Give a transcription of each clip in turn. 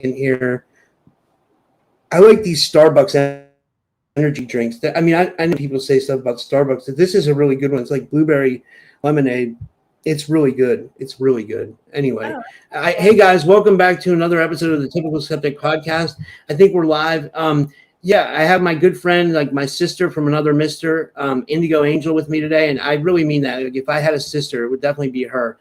in here. I like these Starbucks energy drinks. I mean, I know people say stuff about Starbucks, but this is a really good one. It's like blueberry lemonade. It's really good. It's really good. Anyway, hey guys, welcome back to another episode of the Typical Skeptic Podcast. I think we're live. Yeah, I have my good friend, like my sister from another mister, Indigo Angel, with me today, and I really mean that. Like, if I had a sister, it would definitely be her.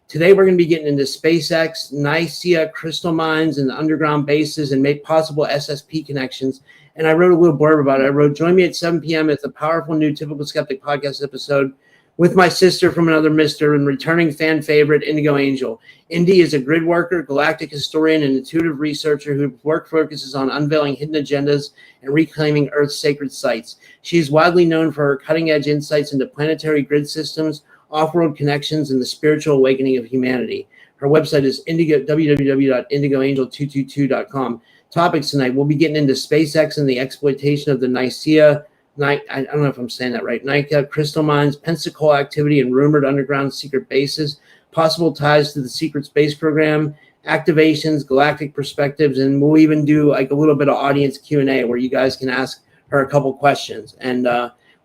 Today we're going to be getting into SpaceX, Naica crystal mines, and underground bases, and make possible SSP connections. And I wrote a little blurb about it. I wrote, join me at 7 p.m. at the powerful new Typical Skeptic Podcast episode with my sister from another mister and returning fan favorite, Indigo Angel. Indy is a grid worker, galactic historian, and intuitive researcher whose work focuses on unveiling hidden agendas and reclaiming Earth's sacred sites. She is widely known for her cutting-edge insights into planetary grid systems, off-world connections, and the spiritual awakening of humanity. Her website is www.indigoangel222.com. Topics tonight, we'll be getting into SpaceX and the exploitation of the I don't know if I'm saying that right, Naica crystal mines, Pensacola activity and rumored underground secret bases, possible ties to the secret space program, activations, galactic perspectives, and we'll even do like a little bit of audience Q&A where you guys can ask her a couple questions. And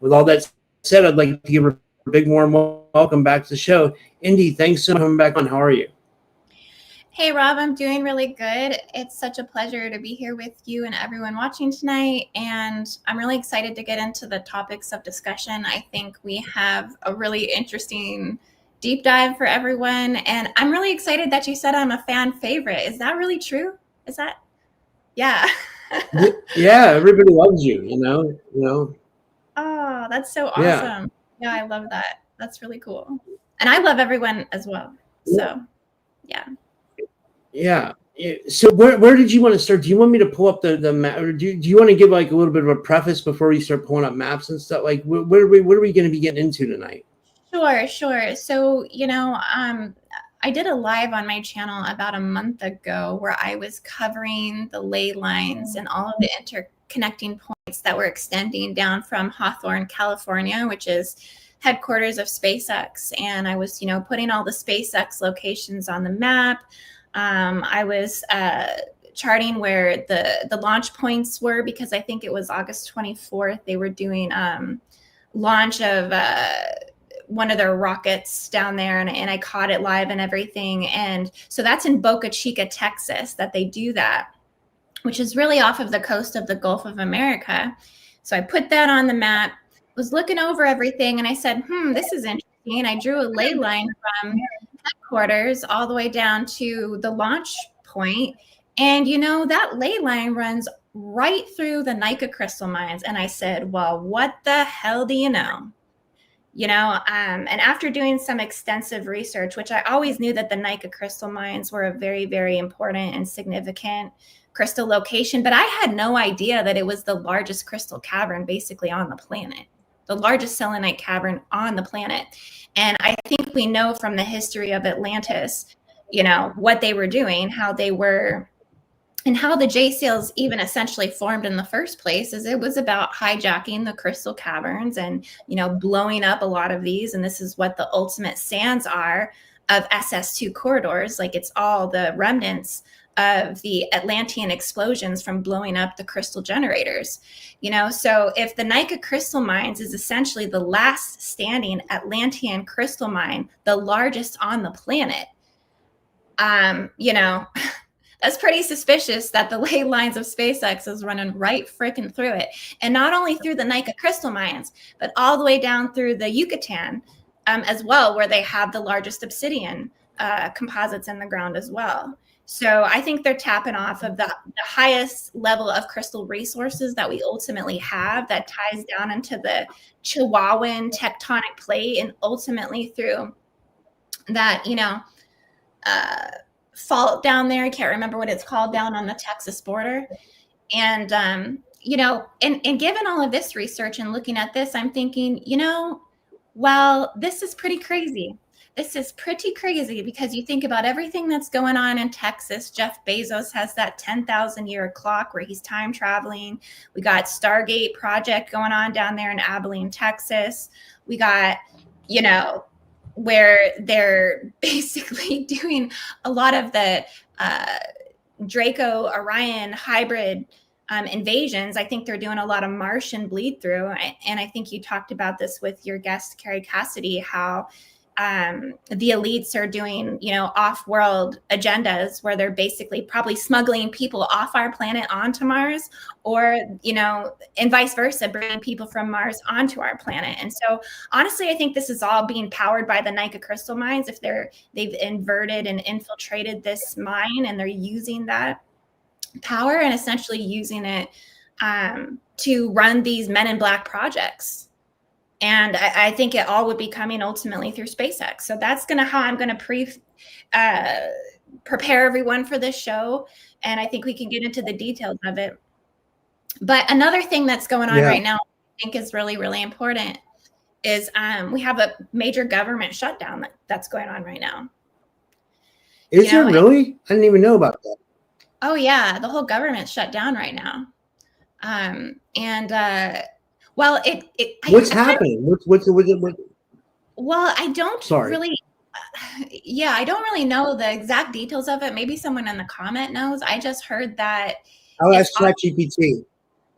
with all that said, I'd like to give her a big warm welcome back to the show. Indy, thanks so much for coming back on. How are you? Hey, Rob, I'm doing really good. It's such a pleasure to be here with you and everyone watching tonight. And I'm really excited to get into the topics of discussion. I think we have a really interesting deep dive for everyone. And I'm really excited that you said I'm a fan favorite. Is that really true? Is that? Yeah. Yeah, everybody loves you, you know. Oh, that's so awesome. Yeah, I love that. That's really cool. And I love everyone as well. So, yeah. Yeah. So where did you want to start? Do you want me to pull up the map, or do you want to give like a little bit of a preface before we start pulling up maps and stuff? Like, what are we going to be getting into tonight? Sure. So, I did a live on my channel about a month ago where I was covering the ley lines and all of the interconnecting points that were extending down from Hawthorne, California, which is headquarters of SpaceX. And I was, putting all the SpaceX locations on the map. I was charting where the launch points were, because I think it was August 24th. They were doing launch of one of their rockets down there, and I caught it live and everything. And so that's in Boca Chica, Texas, that they do that, which is really off of the coast of the Gulf of America. So I put that on the map, was looking over everything, and I said, this is interesting. I drew a ley line from headquarters all the way down to the launch point. And, that ley line runs right through the Naica crystal mines. And I said, well, what the hell do you know? And after doing some extensive research, which I always knew that the Naica crystal mines were a very, very important and significant crystal location, but I had no idea that it was the largest crystal cavern basically on the planet, the largest selenite cavern on the planet. And I think we know from the history of Atlantis, what they were doing, how they were, and how the J seals even essentially formed in the first place, is it was about hijacking the crystal caverns and, blowing up a lot of these. And this is what the ultimate sands are of SS2 corridors. Like, it's all the remnants of the Atlantean explosions from blowing up the crystal generators. So if the Naica crystal mines is essentially the last standing Atlantean crystal mine, the largest on the planet, that's pretty suspicious that the ley lines of SpaceX is running right freaking through it. And not only through the Naica crystal mines, but all the way down through the Yucatan as well, where they have the largest obsidian composites in the ground as well. So I think they're tapping off of the highest level of crystal resources that we ultimately have, that ties down into the Chihuahuan tectonic plate, and ultimately through that, fault down there. I can't remember what it's called, down on the Texas border. And, and given all of this research and looking at this, I'm thinking, well, this is pretty crazy. This is pretty crazy, because you think about everything that's going on in Texas. Jeff Bezos has that 10,000-year clock where he's time traveling. We got Stargate project going on down there in Abilene, Texas. We got, where they're basically doing a lot of the Draco Orion hybrid invasions. I think they're doing a lot of Martian bleed through. And I think you talked about this with your guest, Carrie Cassidy, how the elites are doing, off-world agendas where they're basically probably smuggling people off our planet onto Mars, or, and vice versa, bringing people from Mars onto our planet. And so honestly, I think this is all being powered by the Naica crystal mines. If they've inverted and infiltrated this mine, and they're using that power and essentially using it to run these Men in Black projects. And I think it all would be coming ultimately through SpaceX. So that's how I'm going to prepare everyone for this show. And I think we can get into the details of it. But another thing that's going on right now, I think is really, really important, is we have a major government shutdown that's going on right now. Is there really? I didn't even know about that. Oh, yeah. The whole government's shut down right now. Well, what's happening? What's Well, I don't really. Yeah, I don't really know the exact details of it. Maybe someone in the comment knows. I just heard that. I'll ask ChatGPT.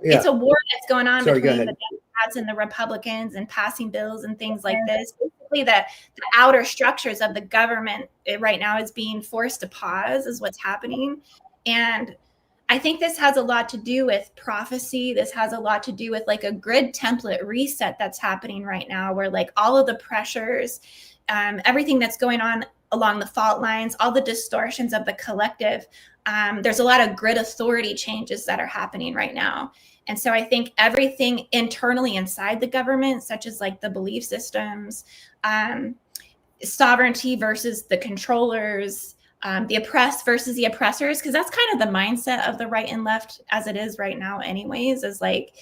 Yeah. It's a war that's going on between the Democrats and the Republicans, and passing bills and things like this. Basically, the outer structures of the government right now is being forced to pause, is what's happening. And I think this has a lot to do with prophecy. This has a lot to do with like a grid template reset that's happening right now, where like all of the pressures, everything that's going on along the fault lines, all the distortions of the collective, there's a lot of grid authority changes that are happening right now. And so I think everything internally inside the government, such as like the belief systems, sovereignty versus the controllers, the oppressed versus the oppressors, because that's kind of the mindset of the right and left as it is right now anyways, is like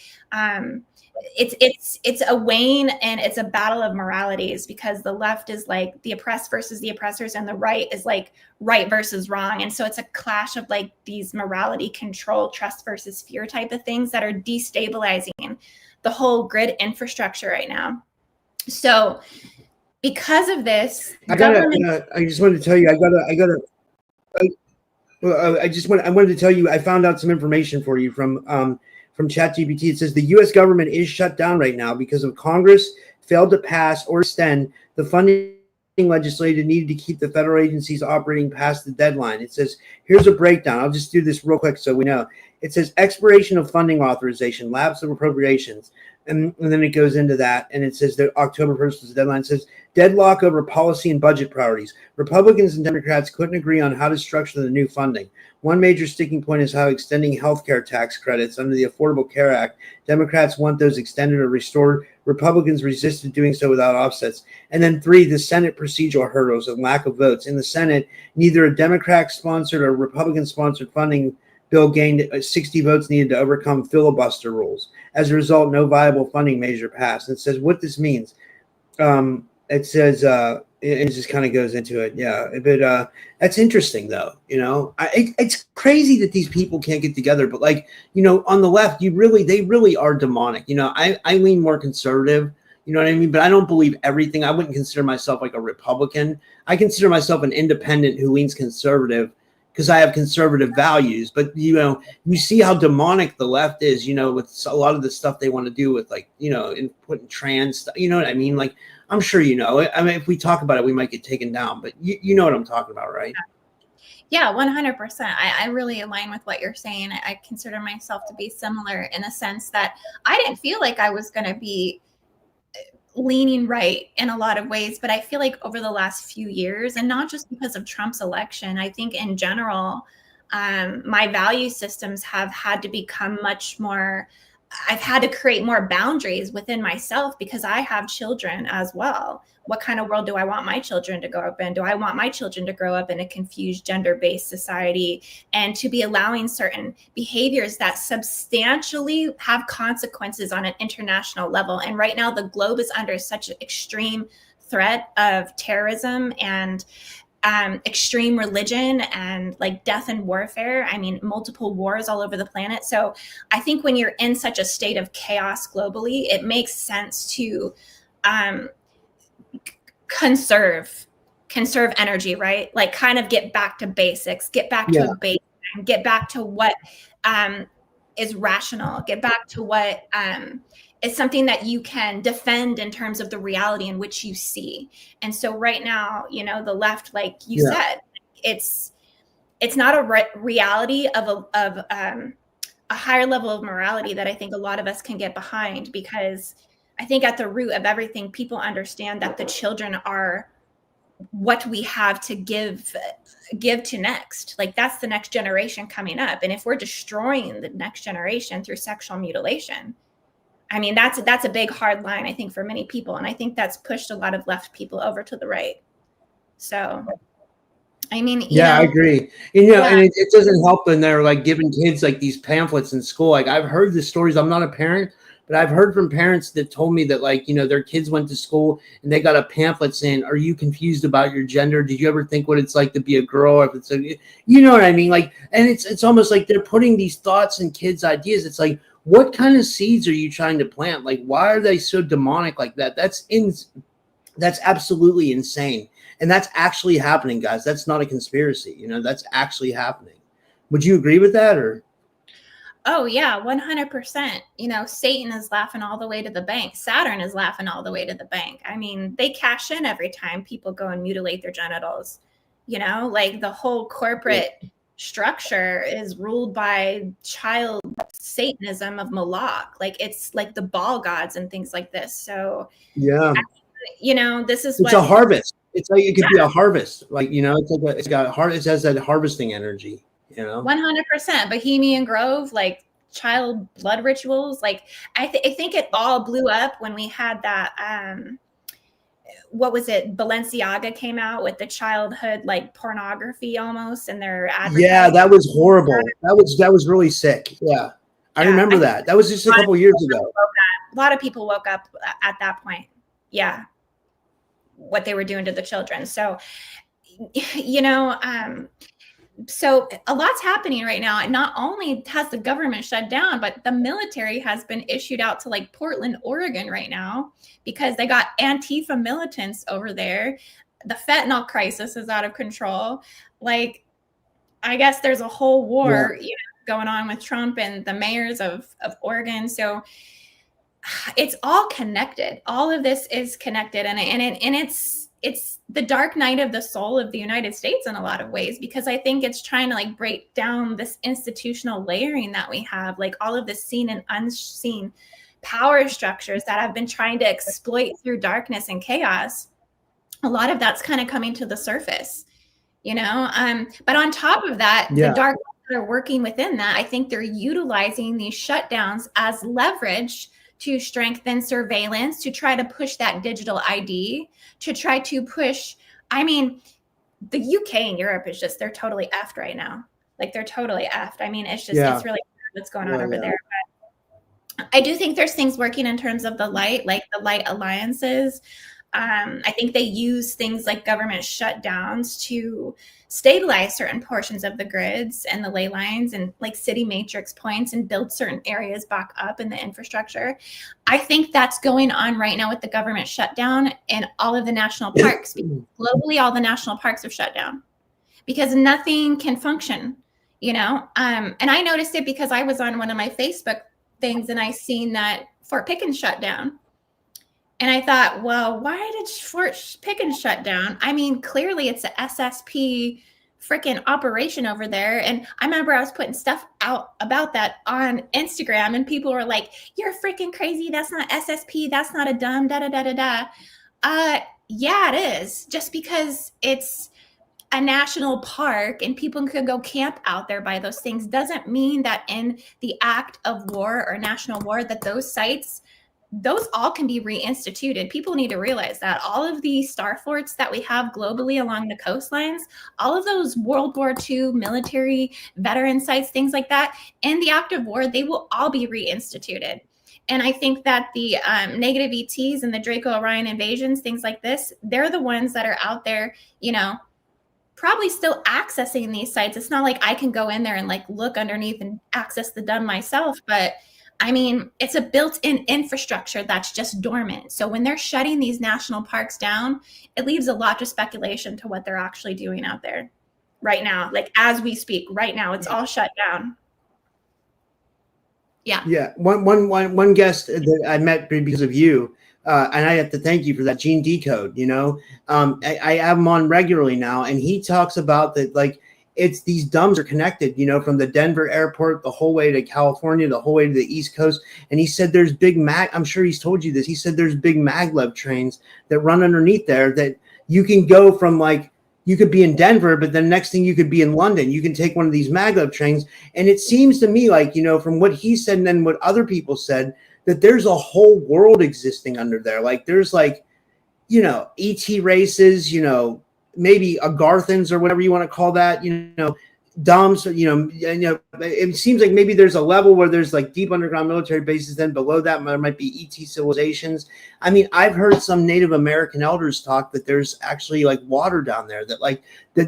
it's a wane, and it's a battle of moralities, because the left is like the oppressed versus the oppressors, and the right is like right versus wrong. And so it's a clash of like these morality, control, trust versus fear type of things that are destabilizing the whole grid infrastructure right now. So because of this, I just wanted to tell you, I wanted to tell you, I found out some information for you from ChatGPT. It says the U.S. government is shut down right now because of Congress failed to pass or extend the funding legislation needed to keep the federal agencies operating past the deadline. It says, here's a breakdown. I'll just do this real quick so we know. It says expiration of funding authorization, lapse of appropriations. And then it goes into that, and it says that October 1st was the deadline. It says deadlock over policy and budget priorities. Republicans and Democrats couldn't agree on how to structure the new funding. One major sticking point is how extending healthcare tax credits under the Affordable Care Act. Democrats want those extended or restored. Republicans resisted doing so without offsets. And then 3, the Senate procedural hurdles and lack of votes. In the Senate, neither a Democrat-sponsored or Republican-sponsored funding bill gained 60 votes needed to overcome filibuster rules. As a result, no viable funding measure passed. It says what this means. It says it just kind of goes into it. Yeah, but that's interesting, though. It's crazy that these people can't get together. But like, on the left, they really are demonic. I lean more conservative. You know what I mean? But I don't believe everything. I wouldn't consider myself like a Republican. I consider myself an independent who leans conservative, because I have conservative values. But, you see how demonic the left is, with a lot of the stuff they want to do with, like, in putting trans stuff. You know what I mean? Like, I'm sure you know. I mean, if we talk about it, we might get taken down. But you know what I'm talking about, right? Yeah, 100%. I really align with what you're saying. I consider myself to be similar in a sense that I didn't feel like I was going to be leaning right in a lot of ways, but I feel like over the last few years, and not just because of Trump's election, I think in general, my value systems have had to become much more, I've had to create more boundaries within myself, because I have children as well. What kind of world do I want my children to grow up in? Do I want my children to grow up in a confused gender-based society, and to be allowing certain behaviors that substantially have consequences on an international level? And right now, the globe is under such an extreme threat of terrorism and extreme religion and like death and warfare. I mean, multiple wars all over the planet. So I think when you're in such a state of chaos globally, it makes sense to conserve energy, right? Like kind of get back to basics, get back to a baseline Get back to what is rational. Get back to what is something that you can defend in terms of the reality in which you see. And so right now, you know, the left, like you said, it's not a reality of a higher level of morality that I think a lot of us can get behind, because I think at the root of everything, people understand that the children are what we have to give to next. Like, that's the next generation coming up. And if we're destroying the next generation through sexual mutilation, I mean, that's a big hard line, I think, for many people. And I think that's pushed a lot of left people over to the right. So, I mean, you know, I agree. You know, and it doesn't help when they're like giving kids like these pamphlets in school. Like, I've heard the stories. I'm not a parent, but I've heard from parents that told me that, like, you know, their kids went to school and they got a pamphlet saying, "Are you confused about your gender? Did you ever think what it's like to be a girl?" If it's you know what I mean? Like, and it's almost like they're putting these thoughts in kids' ideas. It's like, what kind of seeds are you trying to plant? Like, why are they so demonic like that? That's absolutely insane. And that's actually happening, guys. That's not a conspiracy. You know, that's actually happening. Would you agree with that, or? Oh yeah, 100%. You know, Satan is laughing all the way to the bank. Saturn is laughing all the way to the bank. I mean, they cash in every time people go and mutilate their genitals. You know, like the whole corporate structure is ruled by child Satanism of Moloch. Like, it's like the ball gods and things like this. So yeah, you know, this is it's a harvest. It's like it could be a harvest. Like, you know, it's got a heart. It has that harvesting energy. You know, 100%. Bohemian Grove, like child blood rituals. Like, I think it all blew up when we had that. What was it? Balenciaga came out with the childhood like pornography almost, and their advertising. Yeah, that was horrible. That was really sick. Yeah, I remember that. That was just a couple years ago. A lot of people woke up at that point. Yeah, what they were doing to the children. So, you know, so a lot's happening right now. And not only has the government shut down, but the military has been issued out to like Portland, Oregon right now, because they got Antifa militants over there. The fentanyl crisis is out of control. Like, I guess there's a whole war you know, going on with Trump and the mayors of Oregon. So it's all connected. All of this is connected. And it's the dark night of the soul of the United States in a lot of ways, because I think it's trying to like break down this institutional layering that we have, like all of the seen and unseen power structures that have been trying to exploit through darkness and chaos. A lot of that's kind of coming to the surface, you know? But on top of that, the dark that are working within that, I think they're utilizing these shutdowns as leverage to strengthen surveillance, to try to push that digital ID, to try to push, I mean, the UK and Europe is just, they're totally effed right now. Like, they're totally effed. I mean, it's just, it's really what's going on over there. But I do think there's things working in terms of the light, like the light alliances. I think they use things like government shutdowns to stabilize certain portions of the grids and the ley lines and like city matrix points and build certain areas back up in the infrastructure. I think that's going on right now with the government shutdown in all of the national parks. Globally, all the national parks are shut down because nothing can function, you know? And I noticed it because I was on one of my Facebook things and I seen that Fort Pickens shut down. And I thought, well, why did Fort Pickens shut down? I mean, clearly it's a SSP freaking operation over there. And I remember I was putting stuff out about that on Instagram and people were like, you're freaking crazy. That's not SSP. That's not a dumb da-da-da-da-da. Yeah, it is. Just because it's a national park and people could go camp out there by those things doesn't mean that in the act of war or national war that those sites, those all can be reinstituted. People need to realize that all of the star forts that we have globally along the coastlines, all of those World War II military veteran sites, things like that, in the act of war, they will all be reinstituted. And I think that the negative ETs and the Draco Orion invasions, things like this, they're the ones that are out there, you know, probably still accessing these sites. It's not like I can go in there and like look underneath and access the dumb myself, but I mean, it's a built-in infrastructure that's just dormant. So when they're shutting these national parks down, it leaves a lot of speculation to what they're actually doing out there. right now. Like as we speak right now, it's all shut down. Yeah. Yeah. One guest that I met because of you, and I have to thank you for that, Gene Decode, I have him on regularly now, and he talks about that, like, it's these dumbs are connected, from the Denver airport, the whole way to California, the whole way to the East Coast. And he said there's I'm sure he's told you this. He said there's big maglev trains that run underneath there that you can go from, like, you could be in Denver, but then next thing you could be in London. You can take one of these maglev trains. And it seems to me like, from what he said and then what other people said, that there's a whole world existing under there. Like there's like, ET races, maybe Agarthans or whatever you want to call that, DOMs, it seems like maybe there's a level where there's like deep underground military bases. Then below that, there might be ET civilizations. I mean, I've heard some Native American elders talk that there's actually like water down there that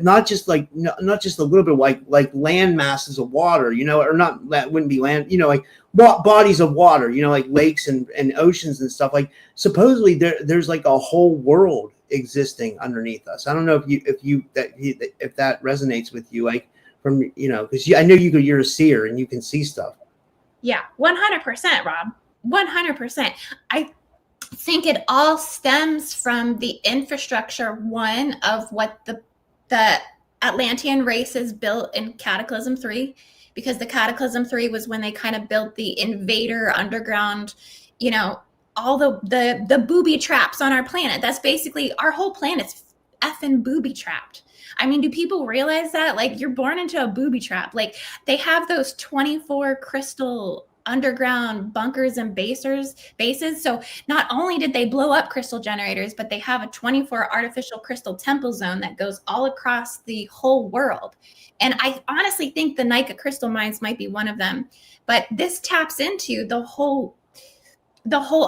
not just a little bit like land masses of water, or not, that wouldn't be land, like bodies of water, like lakes and oceans and stuff. Like supposedly there's like a whole world existing underneath us. I don't know if that resonates with you, like from, because I know you're a seer and you can see stuff. Yeah, 100%, Rob. 100%. I think it all stems from the infrastructure, one, of what the Atlantean races built in Cataclysm 3, because the Cataclysm 3 was when they kind of built the invader underground, all the booby traps on our planet. That's basically our whole planet's effing booby trapped. I mean, do people realize that? Like, you're born into a booby trap. Like, they have those 24 crystal underground bunkers and bases. So not only did they blow up crystal generators, but they have a 24 artificial crystal temple zone that goes all across the whole world. And I honestly think the Naica crystal mines might be one of them. But this taps into the whole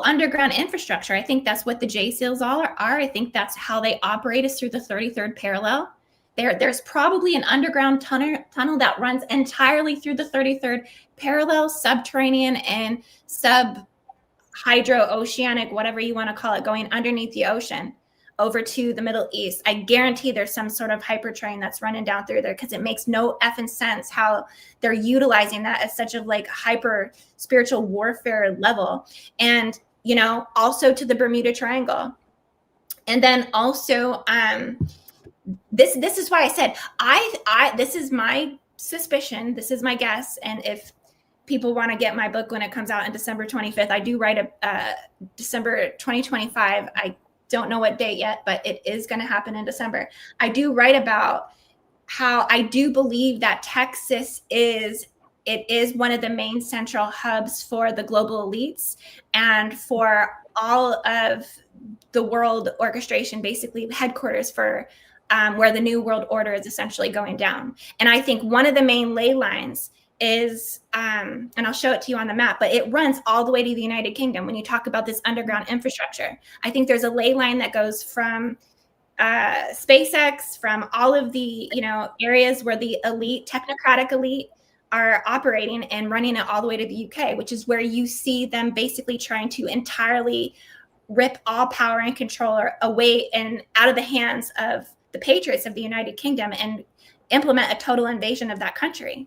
underground infrastructure. I think that's what the J SEALs are. I think that's how they operate, is through the 33rd parallel. There's probably an underground tunnel that runs entirely through the 33rd parallel, subterranean and sub-hydro-oceanic, whatever you want to call it, going underneath the ocean over to the Middle East. I guarantee there's some sort of hyper train that's running down through there, because it makes no effing sense how they're utilizing that as such a like hyper spiritual warfare level. And, also to the Bermuda Triangle. And then also, this is why I said, this is my suspicion, this is my guess. And if people want to get my book when it comes out in December 25th, I do write December 2025. I don't know what date yet, but it is going to happen in December. I do write about how I do believe that Texas is one of the main central hubs for the global elites and for all of the world orchestration, basically headquarters for where the New World Order is essentially going down. And I think one of the main ley lines is, and I'll show it to you on the map, but it runs all the way to the United Kingdom. When you talk about this underground infrastructure, I think there's a ley line that goes from SpaceX, from all of the areas where the elite, technocratic elite, are operating, and running it all the way to the UK, which is where you see them basically trying to entirely rip all power and control away and out of the hands of the patriots of the United Kingdom and implement a total invasion of that country.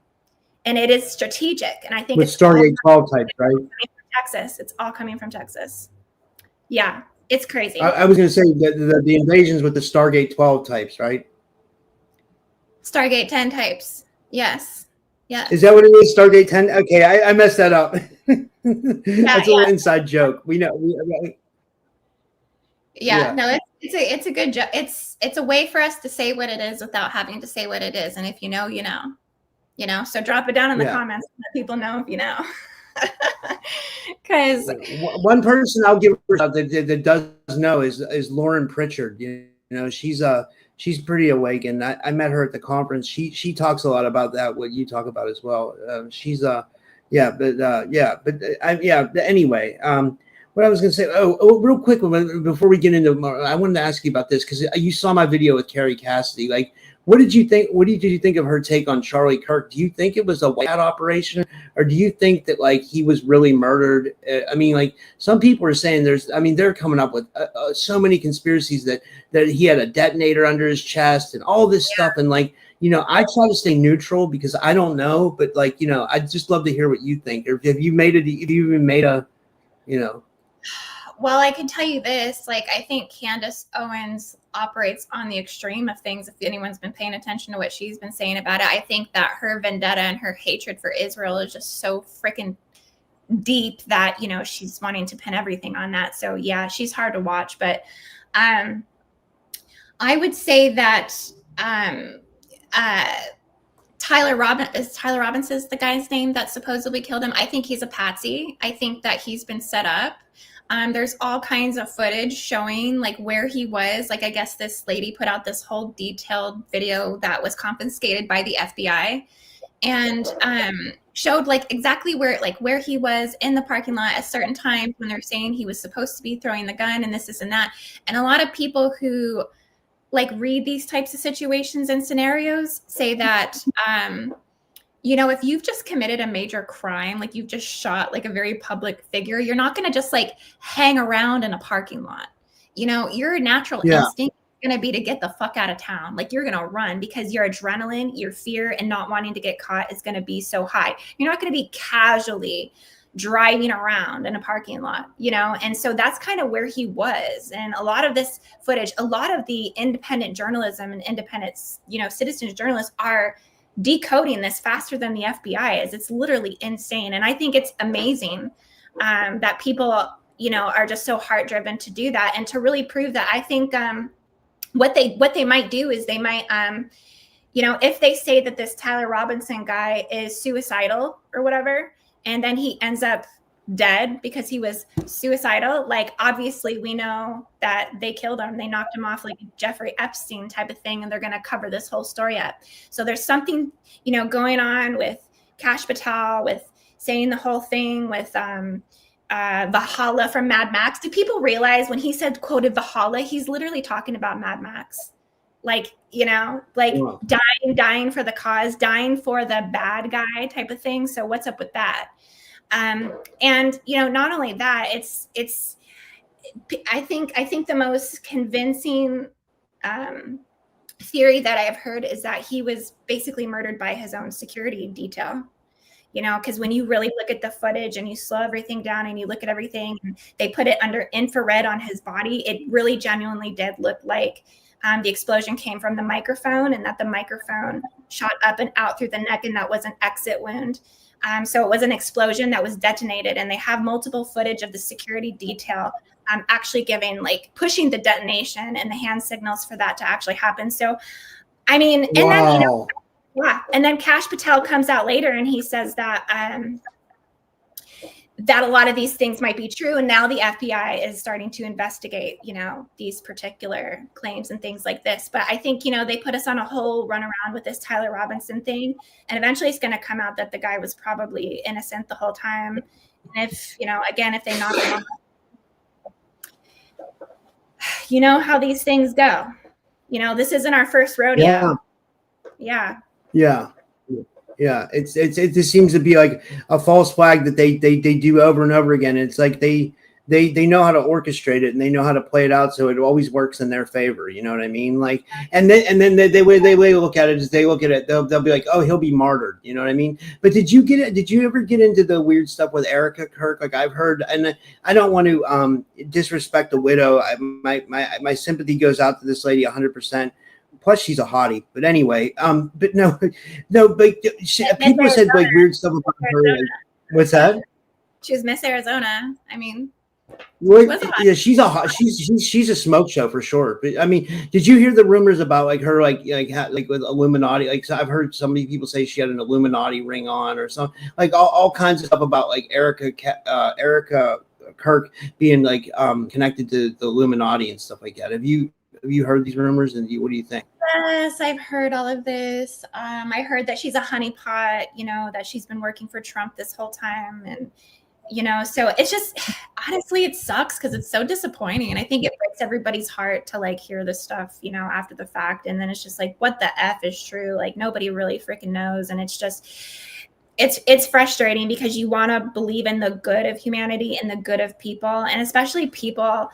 And it is strategic. And I think with Stargate 12 types, right? Texas. It's all coming from Texas. Yeah, it's crazy. I was going to say that the invasions with the Stargate 12 types, right? Stargate 10 types. Yes. Yeah. Is that what it is? Stargate 10? Okay, I messed that up. That's a little inside joke. We know. No, it's a good joke. It's a way for us to say what it is without having to say what it is. And if you know, you know. So drop it down in the comments so that people know if you know. Because one person I'll give that does know is Lauren Pritchard. She's pretty awake, and I met her at the conference. She talks a lot about that, what you talk about as well. Anyway, what I was going to say, real quick, before we get into more, I wanted to ask you about this, because you saw my video with Carrie Cassidy. Like, what did you think? What did you think of her take on Charlie Kirk? Do you think it was a white hat operation, or do you think that like he was really murdered? I mean, like some people are saying they're coming up with so many conspiracies that he had a detonator under his chest and all this stuff, and like I try to stay neutral because I don't know, but like, I'd just love to hear what you think. Or have you even made a, Well, I can tell you this, like, I think Candace Owens operates on the extreme of things. If anyone's been paying attention to what she's been saying about it, I think that her vendetta and her hatred for Israel is just so freaking deep that, she's wanting to pin everything on that. So yeah, she's hard to watch, but I would say that Tyler Robbins is the guy's name that supposedly killed him. I think he's a patsy. I think that he's been set up. There's all kinds of footage showing like where he was. Like, I guess this lady put out this whole detailed video that was confiscated by the FBI and showed like exactly where he was in the parking lot at certain times when they're saying he was supposed to be throwing the gun and this and that. And a lot of people who like read these types of situations and scenarios say that if you've just committed a major crime, like you've just shot like a very public figure, you're not going to just like hang around in a parking lot. Your natural instinct is going to be to get the fuck out of town. Like you're going to run because your adrenaline, your fear, and not wanting to get caught is going to be so high. You're not going to be casually driving around in a parking lot, and so that's kind of where he was. And a lot of this footage, a lot of the independent journalism and independent, citizens journalists are decoding this faster than the FBI is. It's literally insane. And I think it's amazing that people, are just so heart driven to do that and to really prove that. I think what they might do is they might, if they say that this Tyler Robinson guy is suicidal or whatever, and then he ends up dead because he was suicidal, like obviously we know that they killed him. They knocked him off like Jeffrey Epstein type of thing, and they're going to cover this whole story up. So there's something, going on with Kash Patel, with saying the whole thing with Valhalla from Mad Max. Do people realize when he said quoted Valhalla, he's literally talking about Mad Max? Like, dying for the cause, dying for the bad guy type of thing. So what's up with that? And not only that, it's I think the most convincing theory that I've heard is that he was basically murdered by his own security detail. Because when you really look at the footage and you slow everything down and you look at everything, and they put it under infrared on his body, it really genuinely did look like the explosion came from the microphone, and that the microphone shot up and out through the neck, and that was an exit wound. So it was an explosion that was detonated, and they have multiple footage of the security detail actually pushing the detonation and the hand signals for that to actually happen. So, I mean, and wow. then, and then Kash Patel comes out later and he says that that a lot of these things might be true. And now the FBI is starting to investigate, these particular claims and things like this. But I think, they put us on a whole runaround with this Tyler Robinson thing. And eventually it's going to come out that the guy was probably innocent the whole time. And if, again, if they knock him off, you know how these things go. This isn't our first rodeo. Yeah. It just seems to be like a false flag that they do over and over again. It's like they know how to orchestrate it and they know how to play it out so it always works in their favor. You know what I mean? Like, and then they look at it is they look at it, they'll be like, oh, he'll be martyred. You know what I mean? But did you ever get into the weird stuff with Erica Kirk? Like I've heard, and I don't want to disrespect the widow. My sympathy goes out to this lady 100%. Plus, she's a hottie. But anyway, but no. But people said like weird stuff about her. Like, what's that? She was Miss Arizona. I mean, she's a smoke show for sure. But I mean, did you hear the rumors about like her like with Illuminati? Like so I've heard so many people say she had an Illuminati ring on or something. Like all kinds of stuff about like Erica Kirk being like connected to the Illuminati and stuff like that. Have you heard these rumors, and what do you think? Yes, I've heard all of this. I heard that she's a honeypot, that she's been working for Trump this whole time. And, so it's just, honestly, it sucks because it's so disappointing. And I think it breaks everybody's heart to like hear this stuff, after the fact. And then it's just like, what the F is true? Like nobody really freaking knows. And it's just, it's frustrating because you want to believe in the good of humanity and the good of people. And especially people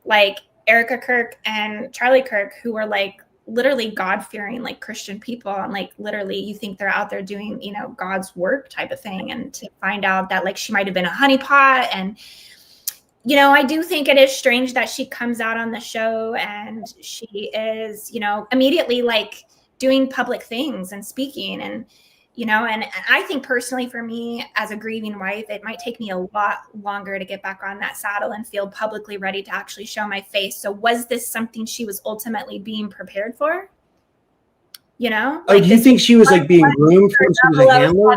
like Erica Kirk and Charlie Kirk, who were like literally God-fearing, like Christian people, and like literally you think they're out there doing, you know, God's work type of thing, and to find out that like she might have been a honeypot. And you know, I do think it is strange that she comes out on the show and she is, you know, immediately like doing public things and speaking. And you know, and I think personally for me as a grieving wife, it might take me a lot longer to get back on that saddle and feel publicly ready to actually show my face. So was this something she was ultimately being prepared for? You know? Oh, Like, do you think she was like being groomed for she was a handler?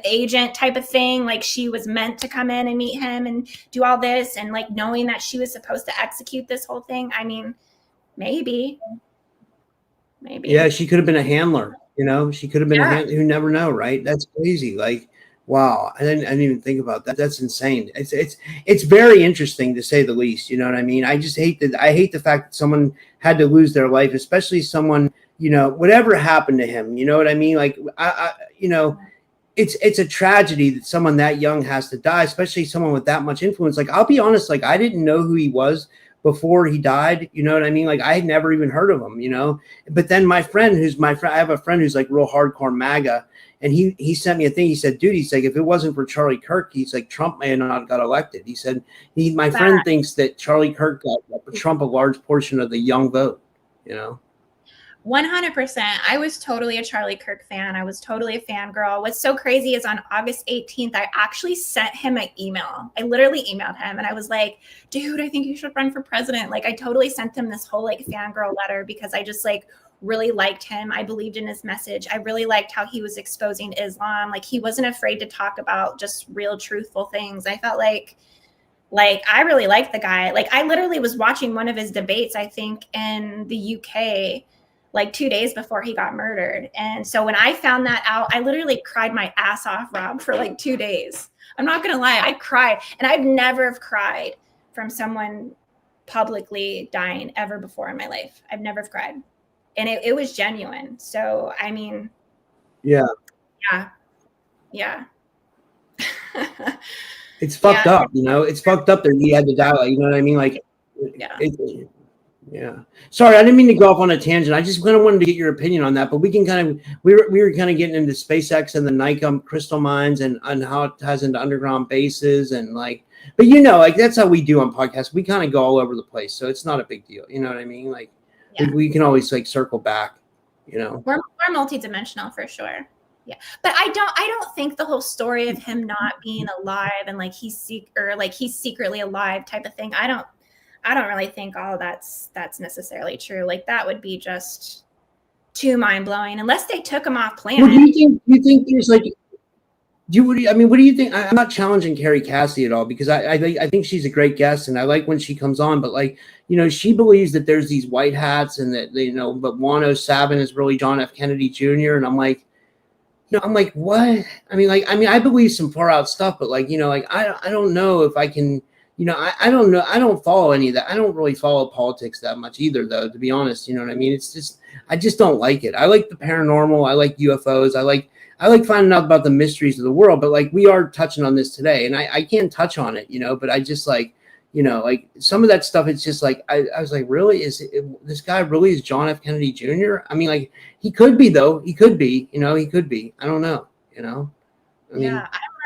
Agent type of thing. Like she was meant to come in and meet him and do all this, and like knowing that she was supposed to execute this whole thing. I mean, maybe. Yeah, she could have been a handler. You know, she could have been a handler. You never know, right? That's crazy. Like, wow. I didn't even think about that. That's insane. It's very interesting to say the least. You know what I mean? I just hate that. I hate the fact that someone had to lose their life, especially someone, you know, whatever happened to him. You know what I mean? Like, you know, it's a tragedy that someone that young has to die, especially someone with that much influence. Like, I'll be honest, like I didn't know who he was before he died. You know what I mean? Like I had never even heard of him, you know, but then my friend, I have a friend who's like real hardcore MAGA, and he sent me a thing. He said, dude, he's like, if it wasn't for Charlie Kirk, he's like, Trump may have not got elected. He said, my friend thinks that Charlie Kirk got Trump a large portion of the young vote, you know? 100%. I was totally a Charlie Kirk fan. I was totally a fangirl. What's so crazy is on August 18th, I actually sent him an email. I literally emailed him and I was like, dude, I think you should run for president. Like I totally sent him this whole like fangirl letter because I just like really liked him. I believed in his message. I really liked how he was exposing Islam. Like he wasn't afraid to talk about just real truthful things. I felt like I really liked the guy. Like I literally was watching one of his debates, I think in the UK, like 2 days before he got murdered. And so when I found that out, I literally cried my ass off, Rob, for like 2 days. I'm not going to lie. I cried. And I've never cried from someone publicly dying ever before in my life. I've never cried. And it was genuine. So, I mean. Yeah. It's fucked up, you know, it's fucked up that he had to die. Like, you know what I mean? Like, yeah. Sorry, I didn't mean to go off on a tangent. I just kind of wanted to get your opinion on that, but we can kind of, we were kind of getting into SpaceX and the Naica crystal mines and how it ties into underground bases and like, but you know, like that's how we do on podcasts. We kind of go all over the place. So it's not a big deal. You know what I mean? Like we can always like circle back, you know, we're multidimensional for sure. Yeah. But I don't think the whole story of him not being alive and like he's secretly alive type of thing. I don't really think all that's necessarily true. Like that would be just too mind blowing unless they took him off planet. Well, do you think there's like, what do you think? I'm not challenging Carrie Cassidy at all because I think she's a great guest and I like when she comes on, but like, you know, she believes that there's these white hats and that, you know, but Juan Savin is really John F. Kennedy Jr. And I'm like, what? I believe some far out stuff, but like, you know, like, I don't know if I can, you know, I don't know. I don't follow any of that. I don't really follow politics that much either, though, to be honest. You know what I mean? It's just, I just don't like it. I like the paranormal. I like UFOs. I like finding out about the mysteries of the world, but like we are touching on this today and I can't touch on it, you know, but I just like, you know, like some of that stuff, it's just like, I was like, really, this guy really is John F. Kennedy Jr.? I mean, like he could be though. He could be, you know, he could be. I don't know, you know? I mean,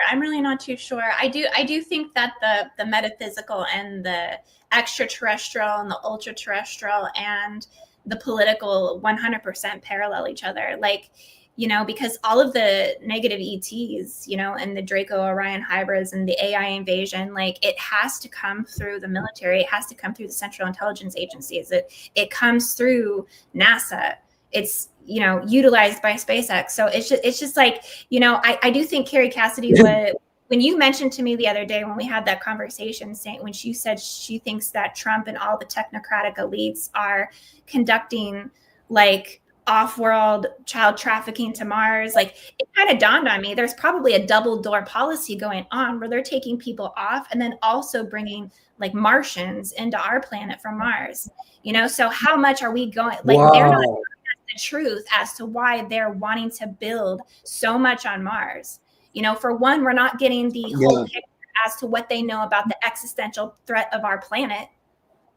I'm really not too sure. I do think that the metaphysical and the extraterrestrial and the ultra terrestrial and the political 100% parallel each other. Like, you know, because all of the negative ETs, you know, and the Draco Orion hybrids and the AI invasion, like it has to come through the military. It has to come through the Central Intelligence Agencies. It comes through NASA. It's, you know, utilized by SpaceX. So it's just like, you know, I do think Carrie Cassidy would, when you mentioned to me the other day when we had that conversation, saying when she said she thinks that Trump and all the technocratic elites are conducting like off-world child trafficking to Mars, like it kind of dawned on me there's probably a double door policy going on where they're taking people off and then also bringing like Martians into our planet from Mars, you know. So how much are we going, like they're not the truth as to why they're wanting to build so much on Mars. You know, for one, we're not getting the whole picture as to what they know about the existential threat of our planet.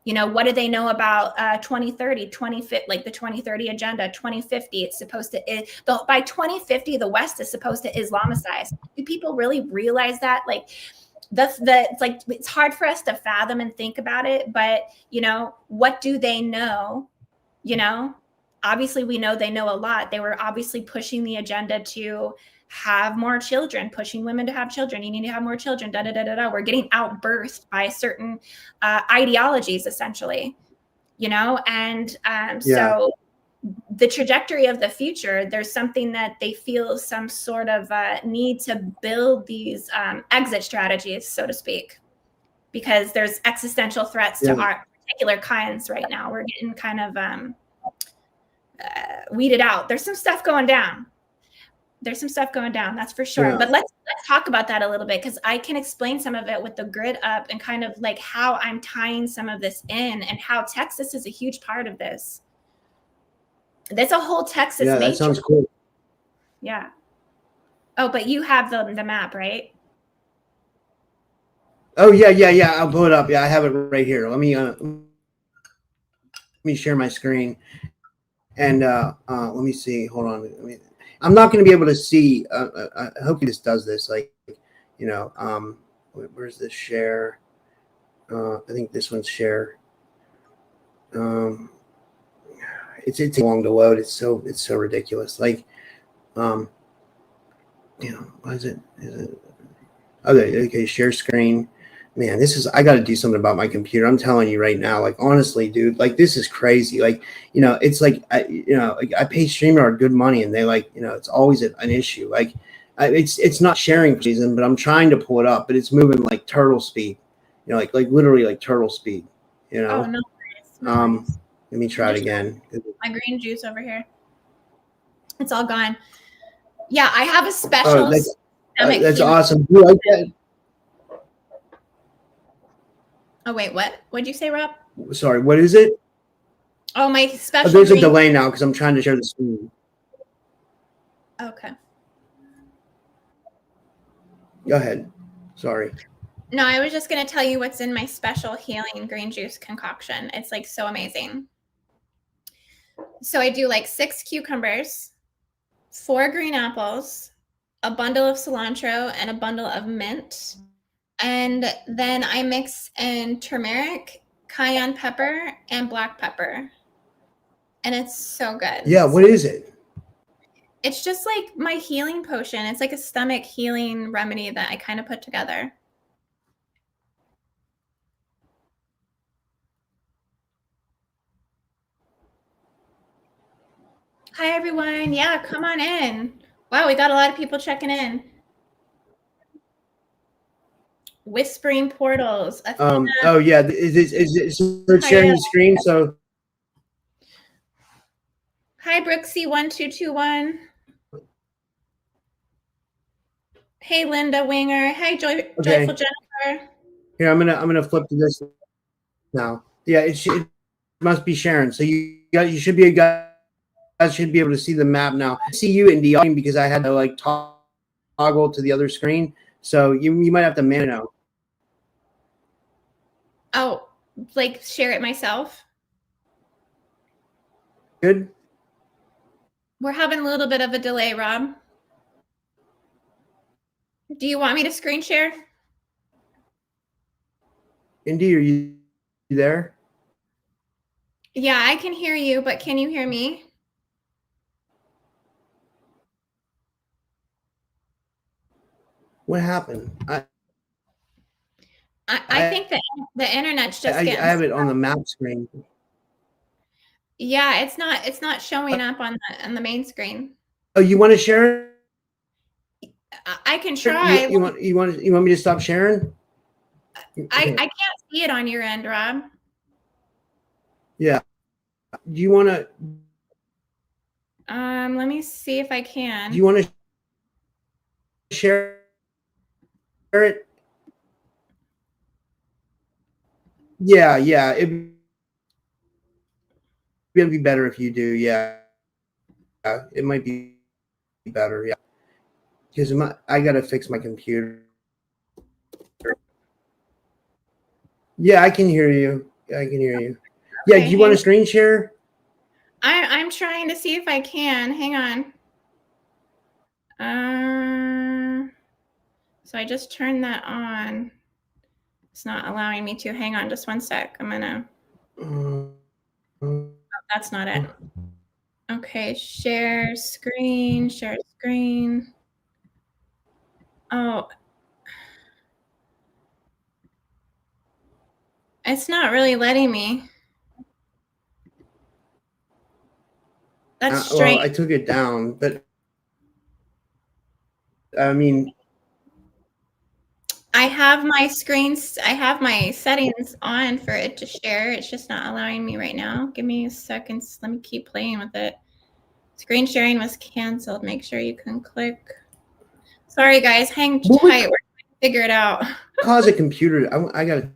What do they know about 2030, 2050, like the 2030 agenda, 2050? It's supposed to, by 2050, the West is supposed to Islamicize. Do people really realize that? Like, it's hard for us to fathom and think about it, but what do they know? Obviously we know they know a lot. They were obviously pushing the agenda to have more children, pushing women to have children. You need to have more children. Da da da da da. We're getting outbirthed by certain ideologies, essentially. And so the trajectory of the future, there's something that they feel some sort of need to build these exit strategies, so to speak, because there's existential threats to our particular kinds right now. We're getting kind of weeded out. There's some stuff going down. That's for sure. Yeah. But let's talk about that a little bit, because I can explain some of it with the grid up and kind of like how I'm tying some of this in and how Texas is a huge part of this. That's a whole Texas matrix. That sounds cool. Yeah. Oh, but you have the map, right? Oh, yeah. I'll pull it up. Yeah, I have it right here. Let me share my screen. And let me see. Hold on. I'm not going to be able to see. I hope he just does this. Like, where's this share? I think this one's share. It's long to load. It's so ridiculous. Like, what is it? Okay, share screen. Man, I got to do something about my computer. I'm telling you right now, like, honestly, dude, like, this is crazy. Like, it's like, I pay StreamYard good money, and they it's always an issue. Like, it's not sharing reason, but I'm trying to pull it up, but it's moving like turtle speed, like literally like turtle speed, Oh, no worries. Let me try it again. My green juice over here. It's all gone. Yeah, I have a special. That's awesome. Do you like that? Oh, wait, what? What'd you say, Rob? Sorry, what is it? Oh, my special. There's a delay now because I'm trying to share the screen. Okay. Go ahead. Sorry. No, I was just going to tell you what's in my special healing green juice concoction. It's like so amazing. So I do like 6 cucumbers, 4 green apples, a bundle of cilantro, and a bundle of mint. And then I mix in turmeric, cayenne pepper, and black pepper. And it's so good. Yeah, what is it? It's just like my healing potion. It's like a stomach healing remedy that I kind of put together. Hi, everyone. Yeah, come on in. Wow, we got a lot of people checking in. Whispering portals. Oh yeah, is sharing the screen? So hi, Brooksy1221. Hey, Linda Winger. Hey, Joyful Jennifer. Here, I'm gonna flip to this now. Yeah, it must be Sharon. So you should be a guy. I should be able to see the map now. I see you in the audience because I had to like toggle to the other screen. So you might have to man it out. Oh, like share it myself? Good. We're having a little bit of a delay, Rob. Do you want me to screen share? Indy, are you there? Yeah, I can hear you, but can you hear me? What happened? I think that the internet's just I have it on the map screen. Yeah, it's not showing up on the main screen. Oh, you want to share? I can try. You want me to stop sharing? I can't see it on your end, Rob. Yeah. Do you want to? Let me see if I can. Do you want to share it? Yeah. It'd be better if you do. Yeah. It might be better. Yeah. Because I got to fix my computer. Yeah, I can hear you. Yeah, I can hear you. Yeah, Okay, do you want to screen share? I'm trying to see if I can. Hang on. So I just turned that on. It's not allowing me to. Hang on just one sec. I'm gonna. That's not it. Okay, share screen. Oh, it's not really letting me. That's strange. Well, I took it down, but I mean, I have my screens. I have my settings on for it to share. It's just not allowing me right now. Give me a second. Let me keep playing with it. Screen sharing was canceled. Make sure you can click. Sorry, guys. Hang tight. We're trying to figure it out. cause a computer. I got to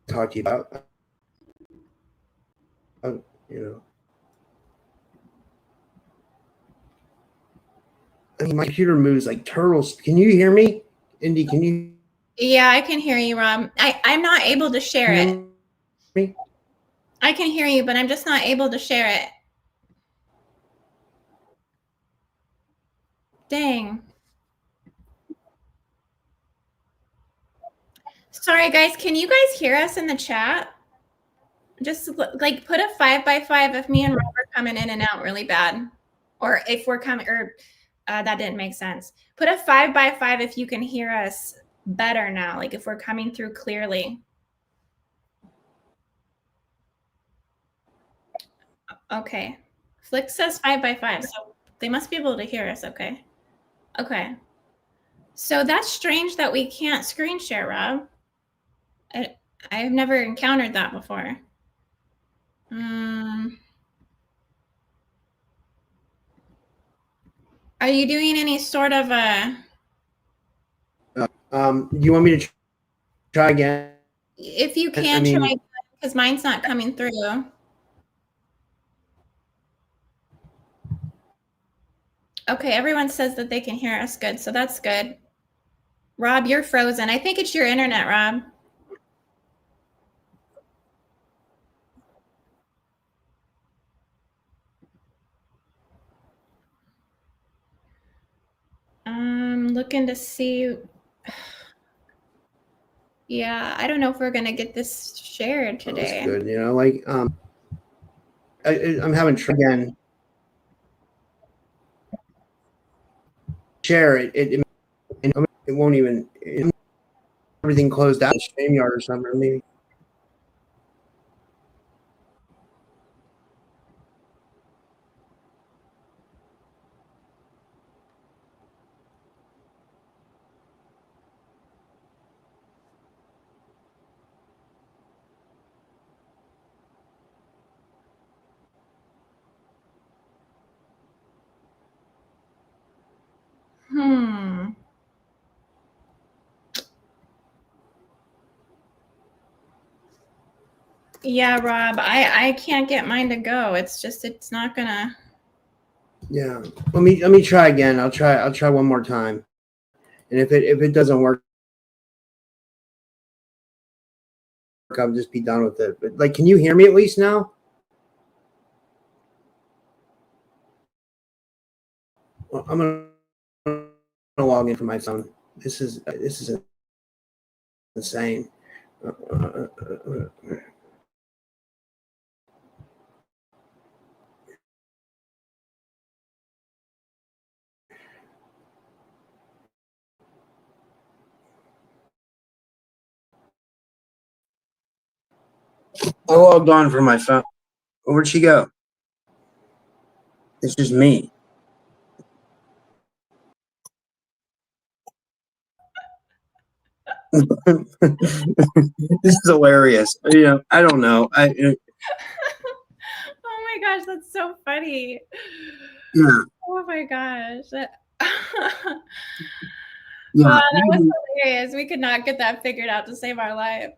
talk to you about. You know, I mean, my computer moves like turtles. Can you hear me, Indy? Can you? Yeah, I can hear you, Rob. I'm not able to share it. Me? I can hear you, but I'm just not able to share it. Dang. Sorry, guys. Can you guys hear us in the chat? Just like put a 5x5 if me and Rob are coming in and out really bad. Or if we're coming, or that didn't make sense. Put a 5x5 if you can hear us better now, like if we're coming through clearly. Okay. Flick says 5x5, so they must be able to hear us, okay? Okay. So that's strange that we can't screen share, Rob. I've never encountered that before. Are you doing any sort of a... Do you want me to try again? If you can, try, because mine's not coming through. Okay, everyone says that they can hear us good, so that's good. Rob, you're frozen. I think it's your internet, Rob. I'm looking to see. Yeah, I don't know if we're gonna get this shared today. That's good. You know, like I'm having trouble again. Share it. It won't even. Everything closed out. StreamYard or something. Maybe. Yeah, Rob, I can't get mine to go. It's not gonna. Yeah. Let me try again. I'll try one more time. And if it doesn't work, I'll just be done with it. But like, can you hear me at least now? Well, I'm gonna log in from my phone. This is insane. I logged on from my phone. Where'd she go? It's just me. This is hilarious. You know, I don't know. Oh my gosh, that's so funny. Yeah. Oh my gosh. Yeah. Wow, that was hilarious. We could not get that figured out to save our life.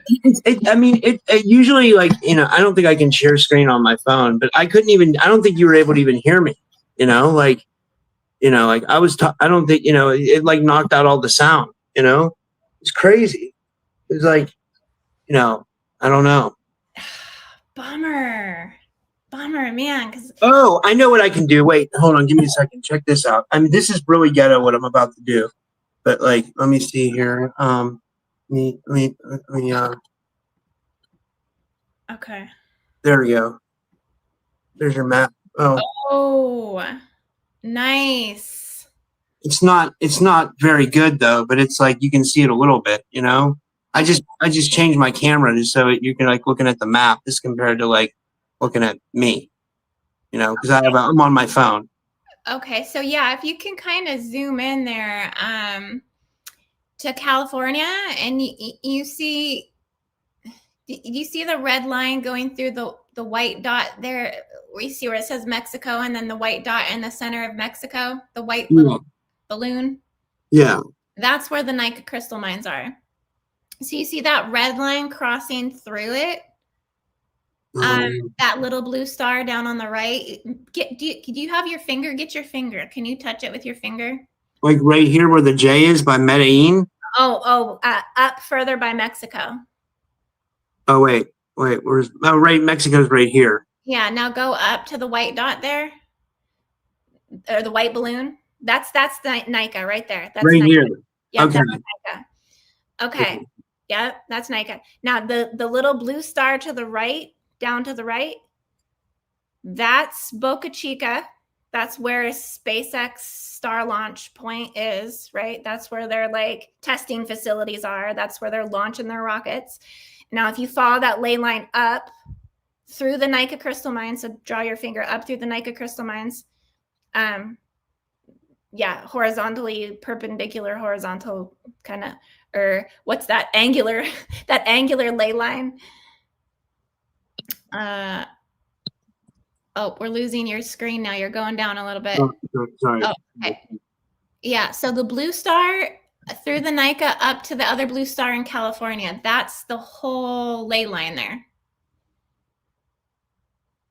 It usually, like, you know, I don't think I can share screen on my phone, but I don't think you were able to even hear me, like I was, I don't think, it like knocked out all the sound, it's crazy. It's like, I don't know. Bummer, man. Because Oh, I know what I can do. Wait, hold on. Give me a second. Check this out. I mean, this is really ghetto what I'm about to do. But like, let me see here. Let me okay. There we go. There's your map. Oh, nice. It's not very good though, but it's like you can see it a little bit, you know. I just changed my camera just so you can like looking at the map as compared to like looking at me, you know, because I'm on my phone. Okay, so yeah, if you can kind of zoom in there to California, and you see the red line going through the white dot there, where you see where it says Mexico, and then the white dot in the center of Mexico, the white little balloon. Yeah. That's where the Naica crystal mines are. So you see that red line crossing through it. That little blue star down on the right. Do you have your finger? Get your finger. Can you touch it with your finger? Like right here where the J is by Medellin? Up further by Mexico. Oh, wait. Where's right? Mexico's right here. Yeah, now go up to the white dot there. Or the white balloon. That's the Naica right there. That's right Naica. here. Yeah, okay. That's Naica. Okay. Yeah, that's Naica. Now the little blue star to the right, down to the right, that's Boca Chica. That's where SpaceX star launch point is, right? That's where their like testing facilities are. That's where they're launching their rockets. Now, if you follow that ley line up through the Naica crystal mines, so draw your finger up through the Naica crystal mines, horizontally, perpendicular, horizontal kind of, or what's that angular ley line? We're losing your screen now. You're going down a little bit. Oh, sorry. Oh, okay. Yeah, so the blue star through the Naica up to the other blue star in California, that's the whole ley line there.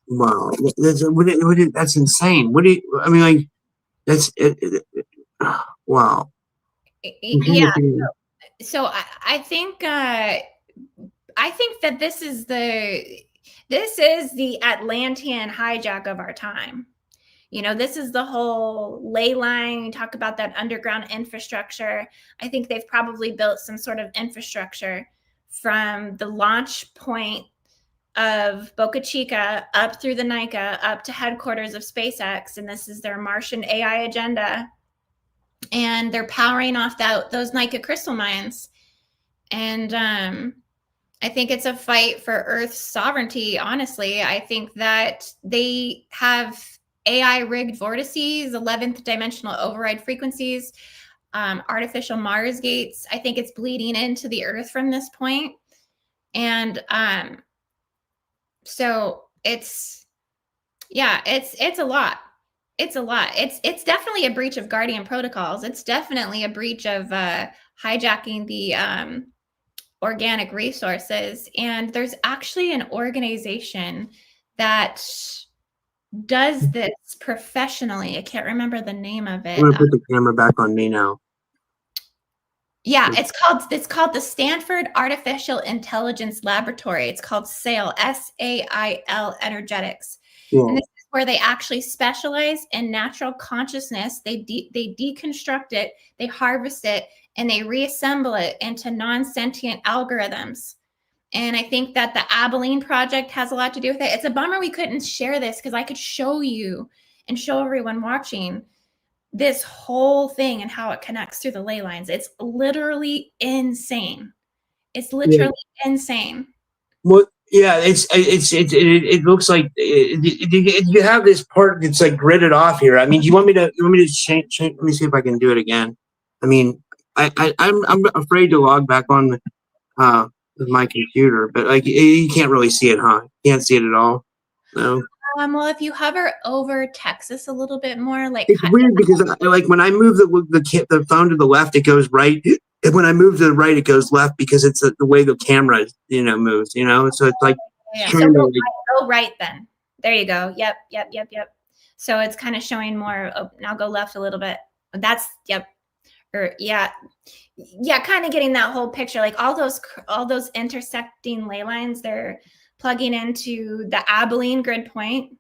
Wow, that's insane. I mean, like, that's wow. Yeah. So I think that this is the Atlantean hijack of our time. You know, this is the whole ley line. You talk about that underground infrastructure. I think they've probably built some sort of infrastructure from the launch point of Boca Chica up through the Naica, up to headquarters of SpaceX. And this is their Martian AI agenda. And they're powering off those Naica crystal mines. And I think it's a fight for Earth's sovereignty, honestly. I think that they have AI rigged vortices, 11th dimensional override frequencies, artificial Mars gates. I think it's bleeding into the Earth from this point. And so it's a lot. It's a lot. It's definitely a breach of Guardian protocols. It's definitely a breach of hijacking the organic resources. And there's actually an organization that does this professionally. I can't remember the name of it. I'm gonna put the camera back on me now. Yeah, it's called the Stanford Artificial Intelligence Laboratory. It's called SAIL, SAIL Energetics. Yeah. And this is where they actually specialize in natural consciousness. They deconstruct it, they harvest it, and they reassemble it into non-sentient algorithms. And I think that the Abilene project has a lot to do with it. It's a bummer we couldn't share this, because I could show you and show everyone watching this whole thing and how it connects through the ley lines. It's literally insane. It's literally insane. Well, yeah, it looks like you have this part that's like gridded off here. I mean, you want me to change? Let me see if I can do it again. I mean, I'm afraid to log back on with my computer, but like you can't really see it, huh? You can't see it at all. No. Well, if you hover over Texas a little bit more, like it's weird because like when I move the phone to the left, it goes right. And when I move to the right, it goes left because it's the way the camera moves. So it's like so go right then. There you go. Yep. So it's kind of showing more. Oh, now go left a little bit. That's or kind of getting that whole picture, like all those intersecting ley lines, they're plugging into the Abilene grid point,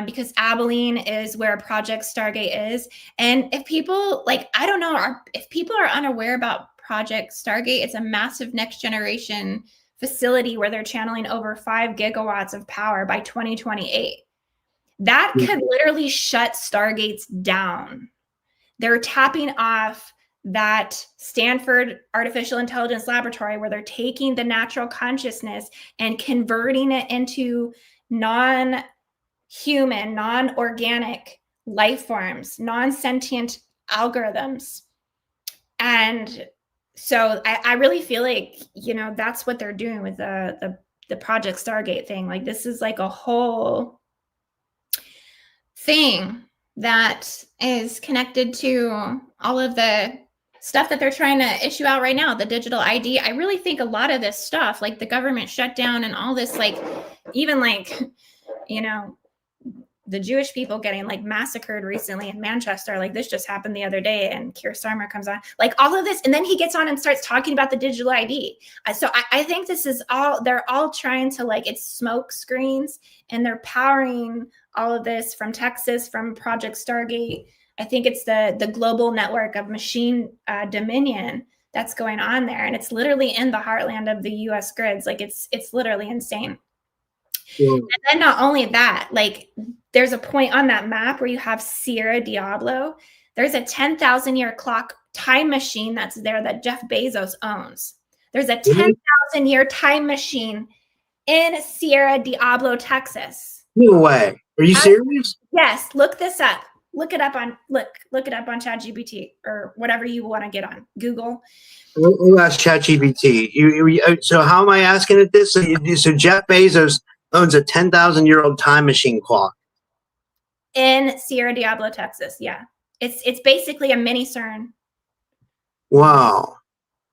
because Abilene is where Project Stargate is. And if people I don't know, if people are unaware about Project Stargate, it's a massive next generation facility where they're channeling over 5 gigawatts of power by 2028. That could literally shut Stargates down. They're tapping off that Stanford Artificial Intelligence Laboratory where they're taking the natural consciousness and converting it into non-human, non-organic life forms, non-sentient algorithms. And so I really feel like, that's what they're doing with the Project Stargate thing. Like, this is like a whole thing that is connected to all of the stuff that they're trying to issue out right now, the digital ID. I really think a lot of this stuff, like the government shutdown and all this, even the Jewish people getting massacred recently in Manchester, this just happened the other day, and Keir Starmer comes on, all of this, and then he gets on and starts talking about the digital ID. So I think this is they're all trying to it's smoke screens, and they're powering all of this from Texas, from Project Stargate. I think it's the global network of machine dominion that's going on there, and it's literally in the heartland of the U.S. grids. It's literally insane. Yeah. And then not only that, there's a point on that map where you have Sierra Diablo. There's a 10,000-year clock time machine that's there that Jeff Bezos owns. There's a 10,000-year time machine in Sierra Diablo, Texas. No way. Are you serious? Yes. Look this up. Look it up on ChatGPT or whatever you want to get on Google. We'll ask ChatGPT. So how am I asking it this? So Jeff Bezos owns a 10,000-year-old time machine clock in Sierra Diablo, Texas. Yeah, it's basically a mini CERN. Wow,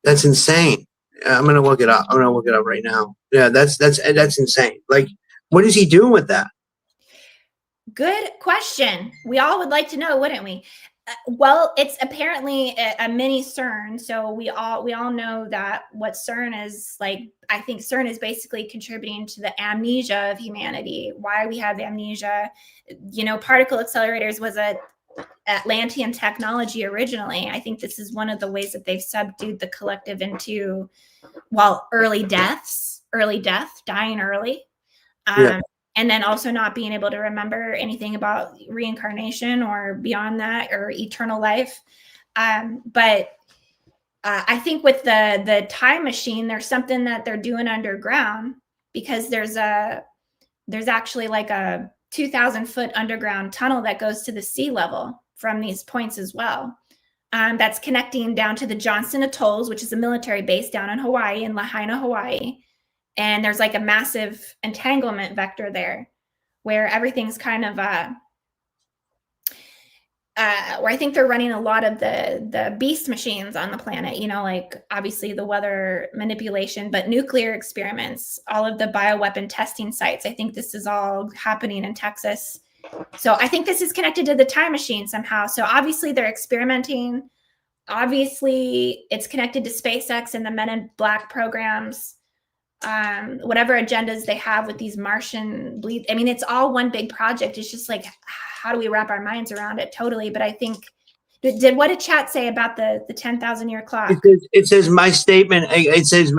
that's insane. I'm gonna look it up. Right now. Yeah, that's insane. What is he doing with that? Good question. We all would like to know, wouldn't we? Well, it's apparently a mini CERN. So we all know that what CERN is like. I think CERN is basically contributing to the amnesia of humanity. Why we have amnesia. Particle accelerators was a Atlantean technology originally. I think this is one of the ways that they've subdued the collective into, early death, dying early. Yeah. And then also not being able to remember anything about reincarnation or beyond that or eternal life. But I think with the time machine, there's something that they're doing underground, because there's actually a 2,000-foot underground tunnel that goes to the sea level from these points as well. That's connecting down to the Johnston Atolls, which is a military base down in Hawaii, in Lahaina, Hawaii. And there's a massive entanglement vector there where everything's kind of, where I think they're running a lot of the beast machines on the planet, obviously the weather manipulation, but nuclear experiments, all of the bioweapon testing sites. I think this is all happening in Texas. So I think this is connected to the time machine somehow. So obviously they're experimenting. Obviously it's connected to SpaceX and the Men in Black programs. Whatever agendas they have with these Martian bleed. I mean, it's all one big project. It's just how do we wrap our minds around it? Totally. But I think, what did chat say about the 10,000-year clock? It says my statement. It says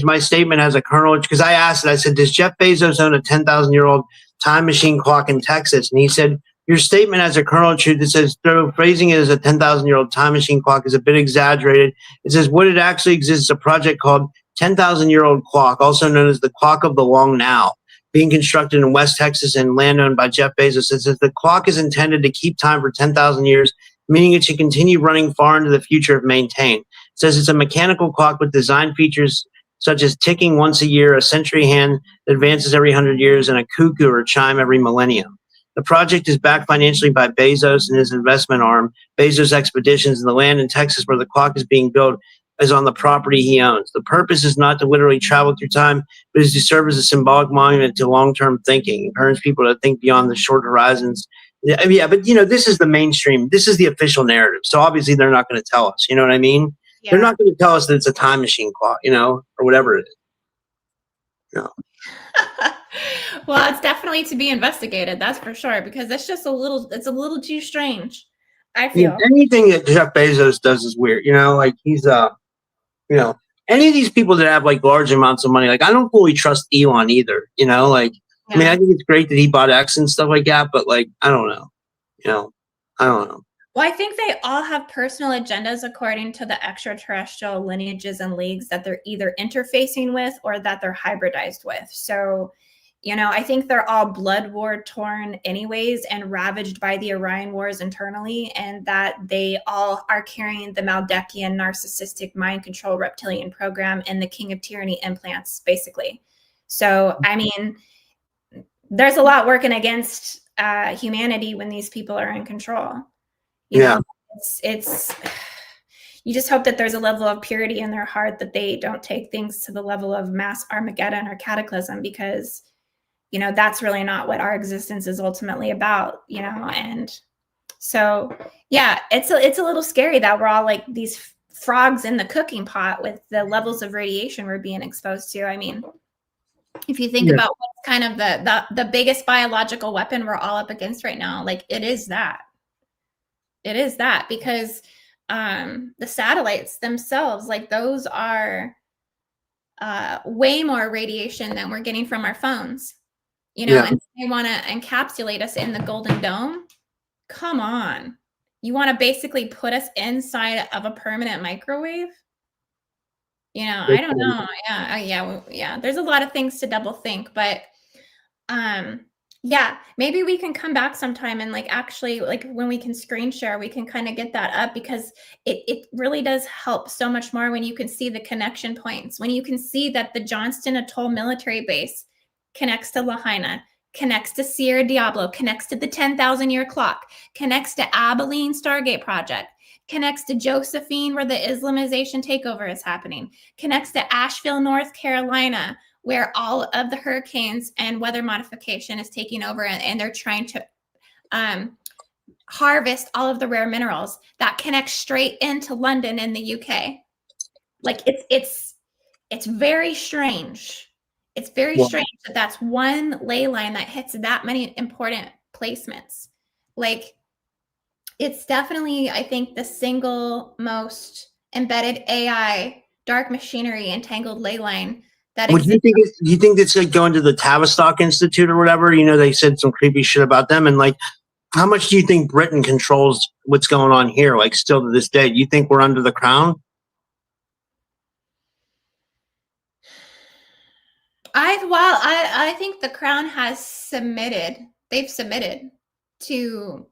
my statement has a kernel, because I asked it. I said, does Jeff Bezos own a 10,000-year-old time machine clock in Texas? And he said, your statement has a kernel of truth. It says, though phrasing it as a 10,000-year-old time machine clock is a bit exaggerated. It says, what it actually exists is a project called 10,000-year-old clock, also known as the Clock of the Long Now, being constructed in West Texas and land owned by Jeff Bezos. It says the clock is intended to keep time for 10,000 years, meaning it should continue running far into the future if maintained. It says it's a mechanical clock with design features such as ticking once a year, a century hand that advances every 100 years, and a cuckoo or chime every millennium. The project is backed financially by Bezos and his investment arm, Bezos Expeditions, and the land in Texas where the clock is being built is on the property he owns. The purpose is not to literally travel through time, but is to serve as a symbolic monument to long-term thinking. It encourages people to think beyond the short horizons Yeah, but this is the mainstream. This is the official narrative. So obviously they're not going to tell us. You know what I mean? Yeah. They're not going to tell us that it's a time machine clock, or whatever it is. Well, it's definitely to be investigated. That's for sure, because it's a little too strange, I feel. Anything that Jeff Bezos does is weird. Like he's any of these people that have like large amounts of money, like I don't fully trust Elon either. I mean, I think it's great that he bought X and stuff like that, but like, I don't know. I don't know. Well, I think they all have personal agendas according to the extraterrestrial lineages and leagues that they're either interfacing with or that they're hybridized with. So, I think they're all blood war torn anyways and ravaged by the Orion Wars internally, and that they all are carrying the Maldekian narcissistic mind control reptilian program and the King of Tyranny implants, basically. So, I mean, there's a lot working against humanity when these people are in control. It's you just hope that there's a level of purity in their heart, that they don't take things to the level of mass Armageddon or cataclysm, because that's really not what our existence is ultimately about. And so it's a little scary that we're all like these frogs in the cooking pot with the levels of radiation we're being exposed to. I mean, if you think about what's kind of the biggest biological weapon we're all up against right now, like it is that because the satellites themselves, like those are way more radiation than we're getting from our phones, and they want to encapsulate us in the Golden Dome. Come on. You want to basically put us inside of a permanent microwave? I don't know. Yeah. There's a lot of things to double think, but maybe we can come back sometime and actually when we can screen share, we can kind of get that up, because it really does help so much more when you can see the connection points, when you can see that the Johnston Atoll military base connects to Lahaina, connects to Sierra Diablo, connects to the 10,000-year clock, connects to Abilene Stargate Project, connects to Josephine, where the Islamization takeover is happening, connects to Asheville, North Carolina, where all of the hurricanes and weather modification is taking over, and they're trying to harvest all of the rare minerals. That connects straight into London in the UK. Like it's very strange. It's very strange that that's one ley line that hits that many important placements. Like, it's definitely, I think, the single most embedded AI, dark machinery, entangled ley line that exists. Do you think it's like going to the Tavistock Institute or whatever? They said some creepy shit about them. And like, how much do you think Britain controls what's going on here? Like, still to this day, do you think we're under the crown? I think the crown has submitted. They've submitted to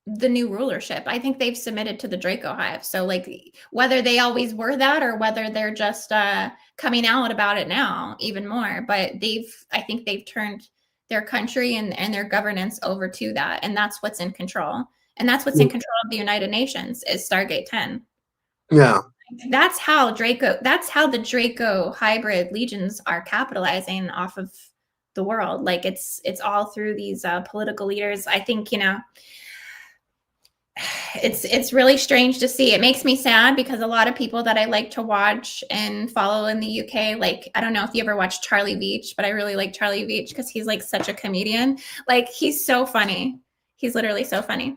the new rulership. I think they've submitted to the Draco Hive. So like, whether they always were that or whether they're just coming out about it now even more, but I think they've turned their country and their governance over to that. And that's what's in control. And that's what's in control of the United Nations is Stargate 10. Yeah. That's how the Draco hybrid legions are capitalizing off of the world. Like, it's all through these political leaders. I think, it's really strange to see. It makes me sad because a lot of people that I like to watch and follow in the UK, like, I don't know if you ever watched Charlie Veitch, but I really like Charlie Veitch because he's like such a comedian. Like, he's so funny. He's literally so funny.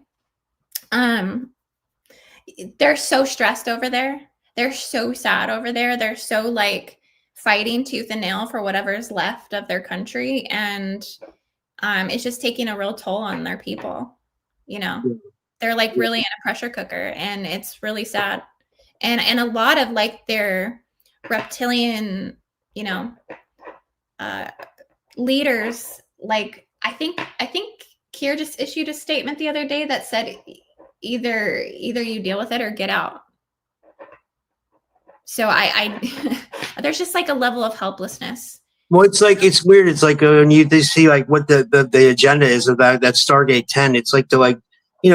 They're so stressed over there. They're so sad over there. They're so like fighting tooth and nail for whatever's left of their country. And it's just taking a real toll on their people. They're like really in a pressure cooker, and it's really sad. And a lot of like their reptilian, leaders, like I think Keir just issued a statement the other day that said either you deal with it or get out. So I there's just like a level of helplessness. Well, it's weird. It's like when you see like what the agenda is of that Stargate 10. It's like to like,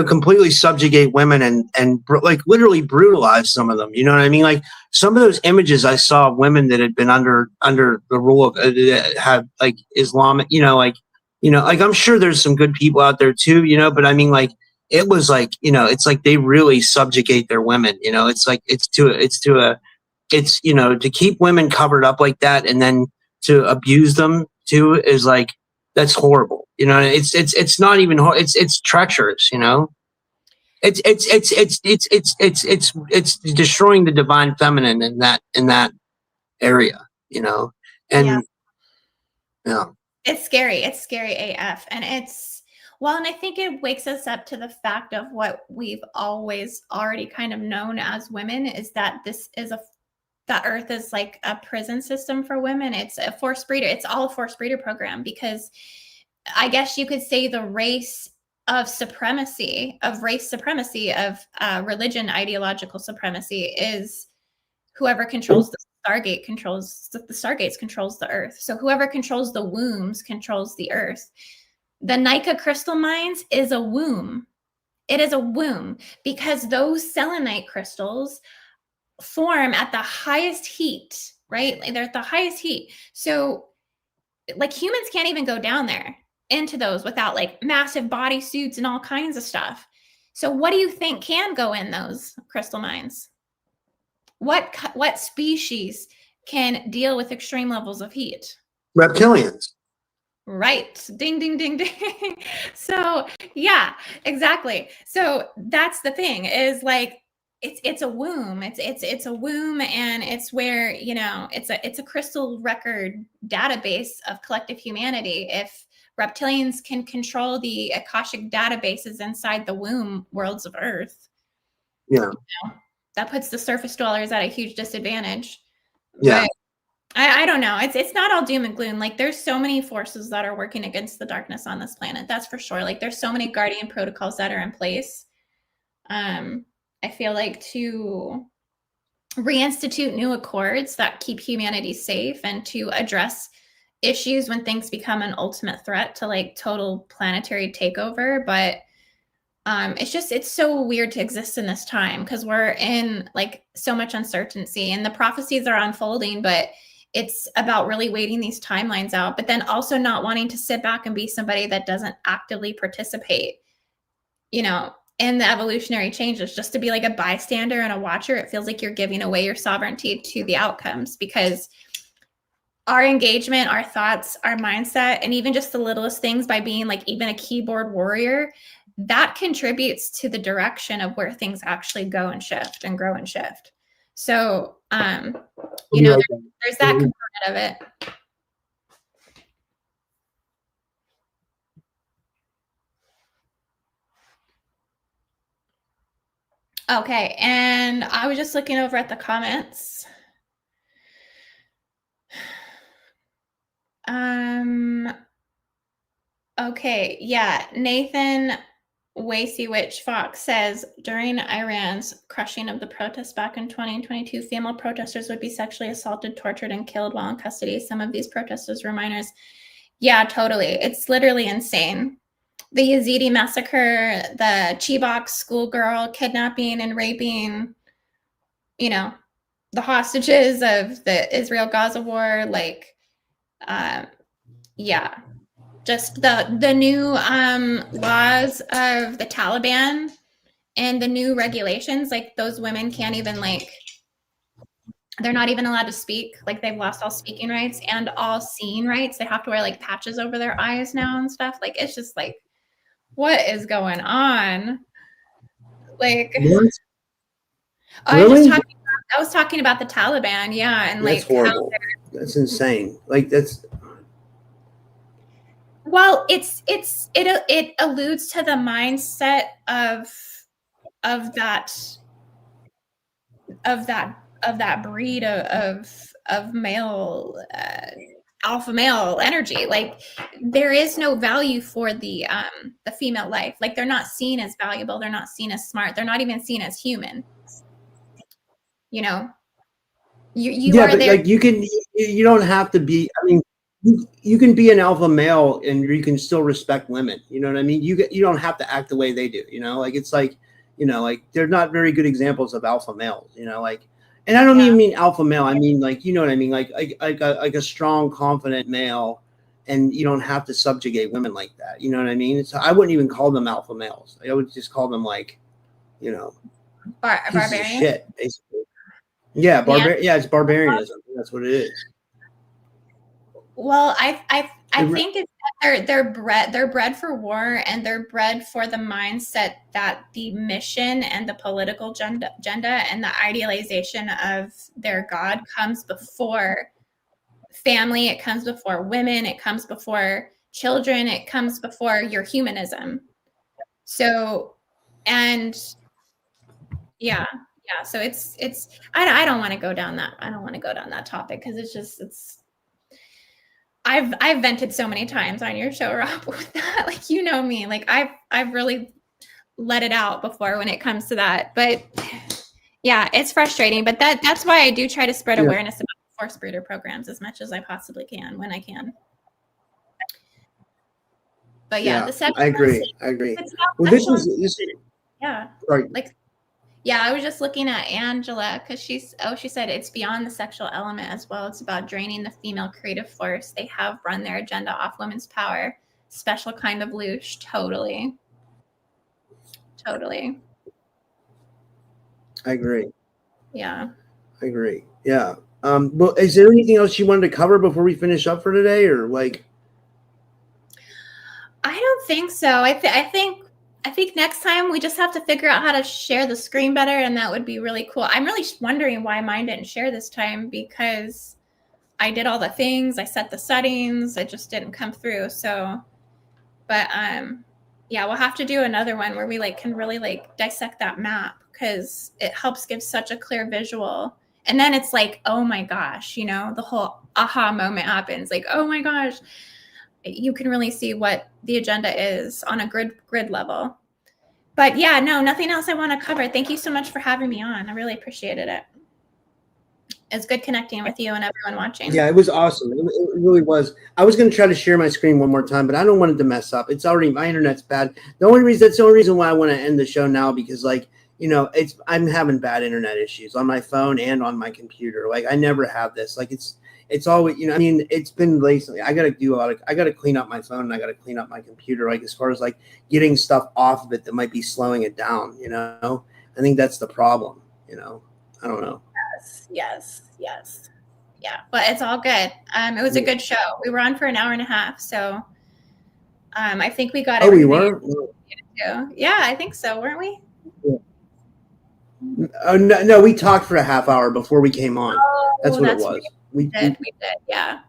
completely subjugate women and like literally brutalize some of them. You know what I mean? Like some of those images I saw of women that had been under the rule of have like Islamic, like like I'm sure there's some good people out there too, but I mean, like, it was like, it's like they really subjugate their women, it's like, to keep women covered up like that and then to abuse them too is like, that's horrible. It's not even, it's treacherous, it's destroying the divine feminine in that area, and yeah. It's scary. It's scary AF. And and I think it wakes us up to the fact of what we've always already kind of known as women, is that that Earth is like a prison system for women. It's a forced breeder. It's all a forced breeder program, because I guess you could say the race supremacy, of religion, ideological supremacy, is whoever controls the Stargates controls the Earth. So whoever controls the wombs controls the Earth. The Naica crystal mines is a womb. It is a womb, because those selenite crystals form at the highest heat, right? They're at the highest heat. So like humans can't even go down there into those without like massive body suits and all kinds of stuff. So what do you think can go in those crystal mines? What species can deal with extreme levels of heat? Reptilians. Right. Ding, ding, ding, ding. So yeah, exactly. So that's the thing, is like, it's a womb. It's a womb, and it's where, it's a crystal record database of collective humanity. If reptilians can control the Akashic databases inside the womb worlds of Earth, that puts the surface dwellers at a huge disadvantage. Yeah. But I don't know. It's not all doom and gloom. Like, there's so many forces that are working against the darkness on this planet. That's for sure. Like, there's so many guardian protocols that are in place. I feel like to reinstitute new accords that keep humanity safe, and to address issues when things become an ultimate threat to like total planetary takeover. But it's so weird to exist in this time, because we're in like so much uncertainty, and the prophecies are unfolding, but it's about really waiting these timelines out, but then also not wanting to sit back and be somebody that doesn't actively participate, in the evolutionary changes, just to be like a bystander and a watcher. It feels like you're giving away your sovereignty to the outcomes, because our engagement, our thoughts, our mindset, and even just the littlest things, by being like even a keyboard warrior, that contributes to the direction of where things actually go and shift and grow and shift. So, there's that component of it. Okay, and I was just looking over at the comments. Okay, yeah, Nathan Wasey Witch Fox says, during Iran's crushing of the protests back in 2022, female protesters would be sexually assaulted, tortured, and killed while in custody. Some of these protesters were minors. Yeah, totally. It's literally insane. The Yazidi massacre, the Chibok schoolgirl kidnapping and raping, the hostages of the Israel-Gaza war, like, yeah. Just the new laws of the Taliban and the new regulations, like those women can't even they're not even allowed to speak. Like, they've lost all speaking rights and all seeing rights. They have to wear like patches over their eyes now and stuff. Like, it's just like, what is going on? Like, what? I was talking about the Taliban. Yeah. And that's like, horrible. That's insane. Like, that's, well, it alludes to the mindset of that breed of male alpha male energy. Like, there is no value for the female life. Like, they're not seen as valuable. They're not seen as smart. They're not even seen as human. You are but there. like, you don't have to be. I mean, you can be an alpha male and you can still respect women. You know what I mean? You don't have to act the way they do. Like, it's like, like, they're not very good examples of alpha males. Like, and I don't even mean alpha male. I mean, like, you know what I mean? Like a strong, confident male and you don't have to subjugate women like that. You know what I mean? So I wouldn't even call them alpha males. I would just call them like, pieces of shit, basically. Yeah, yeah, it's barbarianism. That's what it is. Well, I think it's that they're bred for war, and they're bred for the mindset that the mission and the political agenda and the idealization of their God comes before family, it comes before women, it comes before children, it comes before your humanism. So, and yeah, so it's I don't want to go down that topic, because it's I've vented so many times on your show, Rob, with that. Like, you know me, like I've really let it out before when it comes to that. But yeah, it's frustrating. But that's why I do try to spread awareness about force breeder programs as much as I possibly can when I can. But yeah, I agree. Well, this is right. Like, yeah, I was just looking at Angela, because she said it's beyond the sexual element as well. It's about draining the female creative force. They have run their agenda off women's power. Special kind of loosh. Totally. I agree. Yeah. I agree. Yeah. Well, is there anything else you wanted to cover before we finish up for today, or like? I don't think so. I think next time we just have to figure out how to share the screen better, and that would be really cool. I'm really wondering why mine didn't share this time, because I did all the things, I set the settings, it just didn't come through. So, but yeah, we'll have to do another one where we can really dissect that map, because it helps give such a clear visual. And then it's like, oh my gosh, the whole aha moment happens. Like, oh my gosh, you can really see what the agenda is on a grid level. But yeah, no, nothing else I want to cover. Thank you so much for having me on. I really appreciated it. It's good connecting with you and everyone watching. Yeah, it was awesome. It really was. I was going to try to share my screen one more time, but I don't want it to mess up. It's already, my internet's bad. That's the only reason why I want to end the show now, because I'm having bad internet issues on my phone and on my computer. Like, I never have this. Like, it's always, it's been recently. I got to clean up my phone, and I got to clean up my computer. Like, as far as getting stuff off of it that might be slowing it down, I think that's the problem, I don't know. Yes. Yeah, but it's all good. It was a good show. We were on for an hour and a half. So, I think we got everything. Oh, we were? Yeah, I think so. Weren't we? Yeah. No, we talked for a half hour before we came on. That's what it was. Right. We did. Yeah.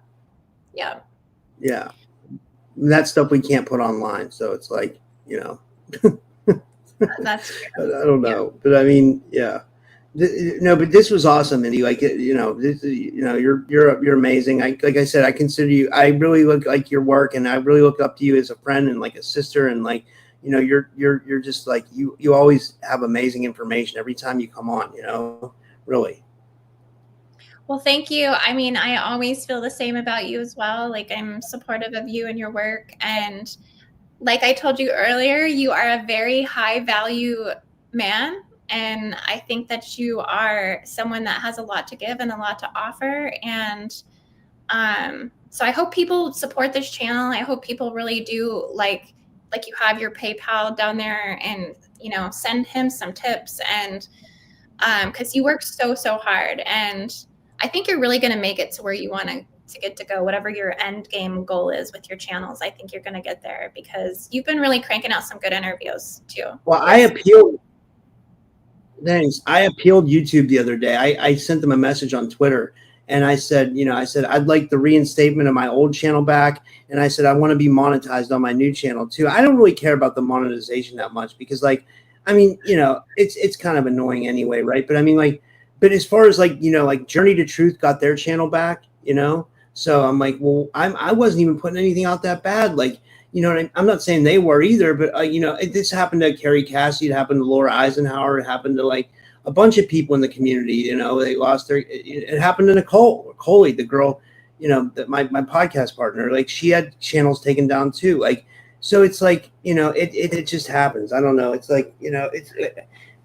That stuff we can't put online, so it's like, That's true. I don't know, but I mean, yeah. No, but this was awesome, Indy. You're amazing. Like I said, I consider you. I really look like your work, and I really look up to you as a friend and like a sister, and you're just like you always have amazing information every time you come on. Really. Well, thank you. I mean, I always feel the same about you as well. Like, I'm supportive of you and your work, and like I told you earlier, you are a very high value man. And I think that you are someone that has a lot to give and a lot to offer. And so I hope people support this channel. I hope people really do like you have your PayPal down there, and, send him some tips. And because you work so hard. And I think you're really going to make it to where you want to get to go, whatever your end game goal is with your channels. I think you're going to get there, because you've been really cranking out some good interviews too. Well, Thanks. I appealed YouTube the other day. I sent them a message on Twitter, and I said, I'd like the reinstatement of my old channel back. And I said, I want to be monetized on my new channel too. I don't really care about the monetization that much, because it's kind of annoying anyway. Right. But I mean, but as far as Journey to Truth got their channel back, so I'm like, well, I wasn't even putting anything out that bad. I'm not saying they were either, but this happened to Carrie Cassidy, it happened to Laura Eisenhower, it happened to a bunch of people in the community. They lost it happened to Nicole Coley, the girl, that my podcast partner, she had channels taken down too. So it's it just happens. I don't know. It's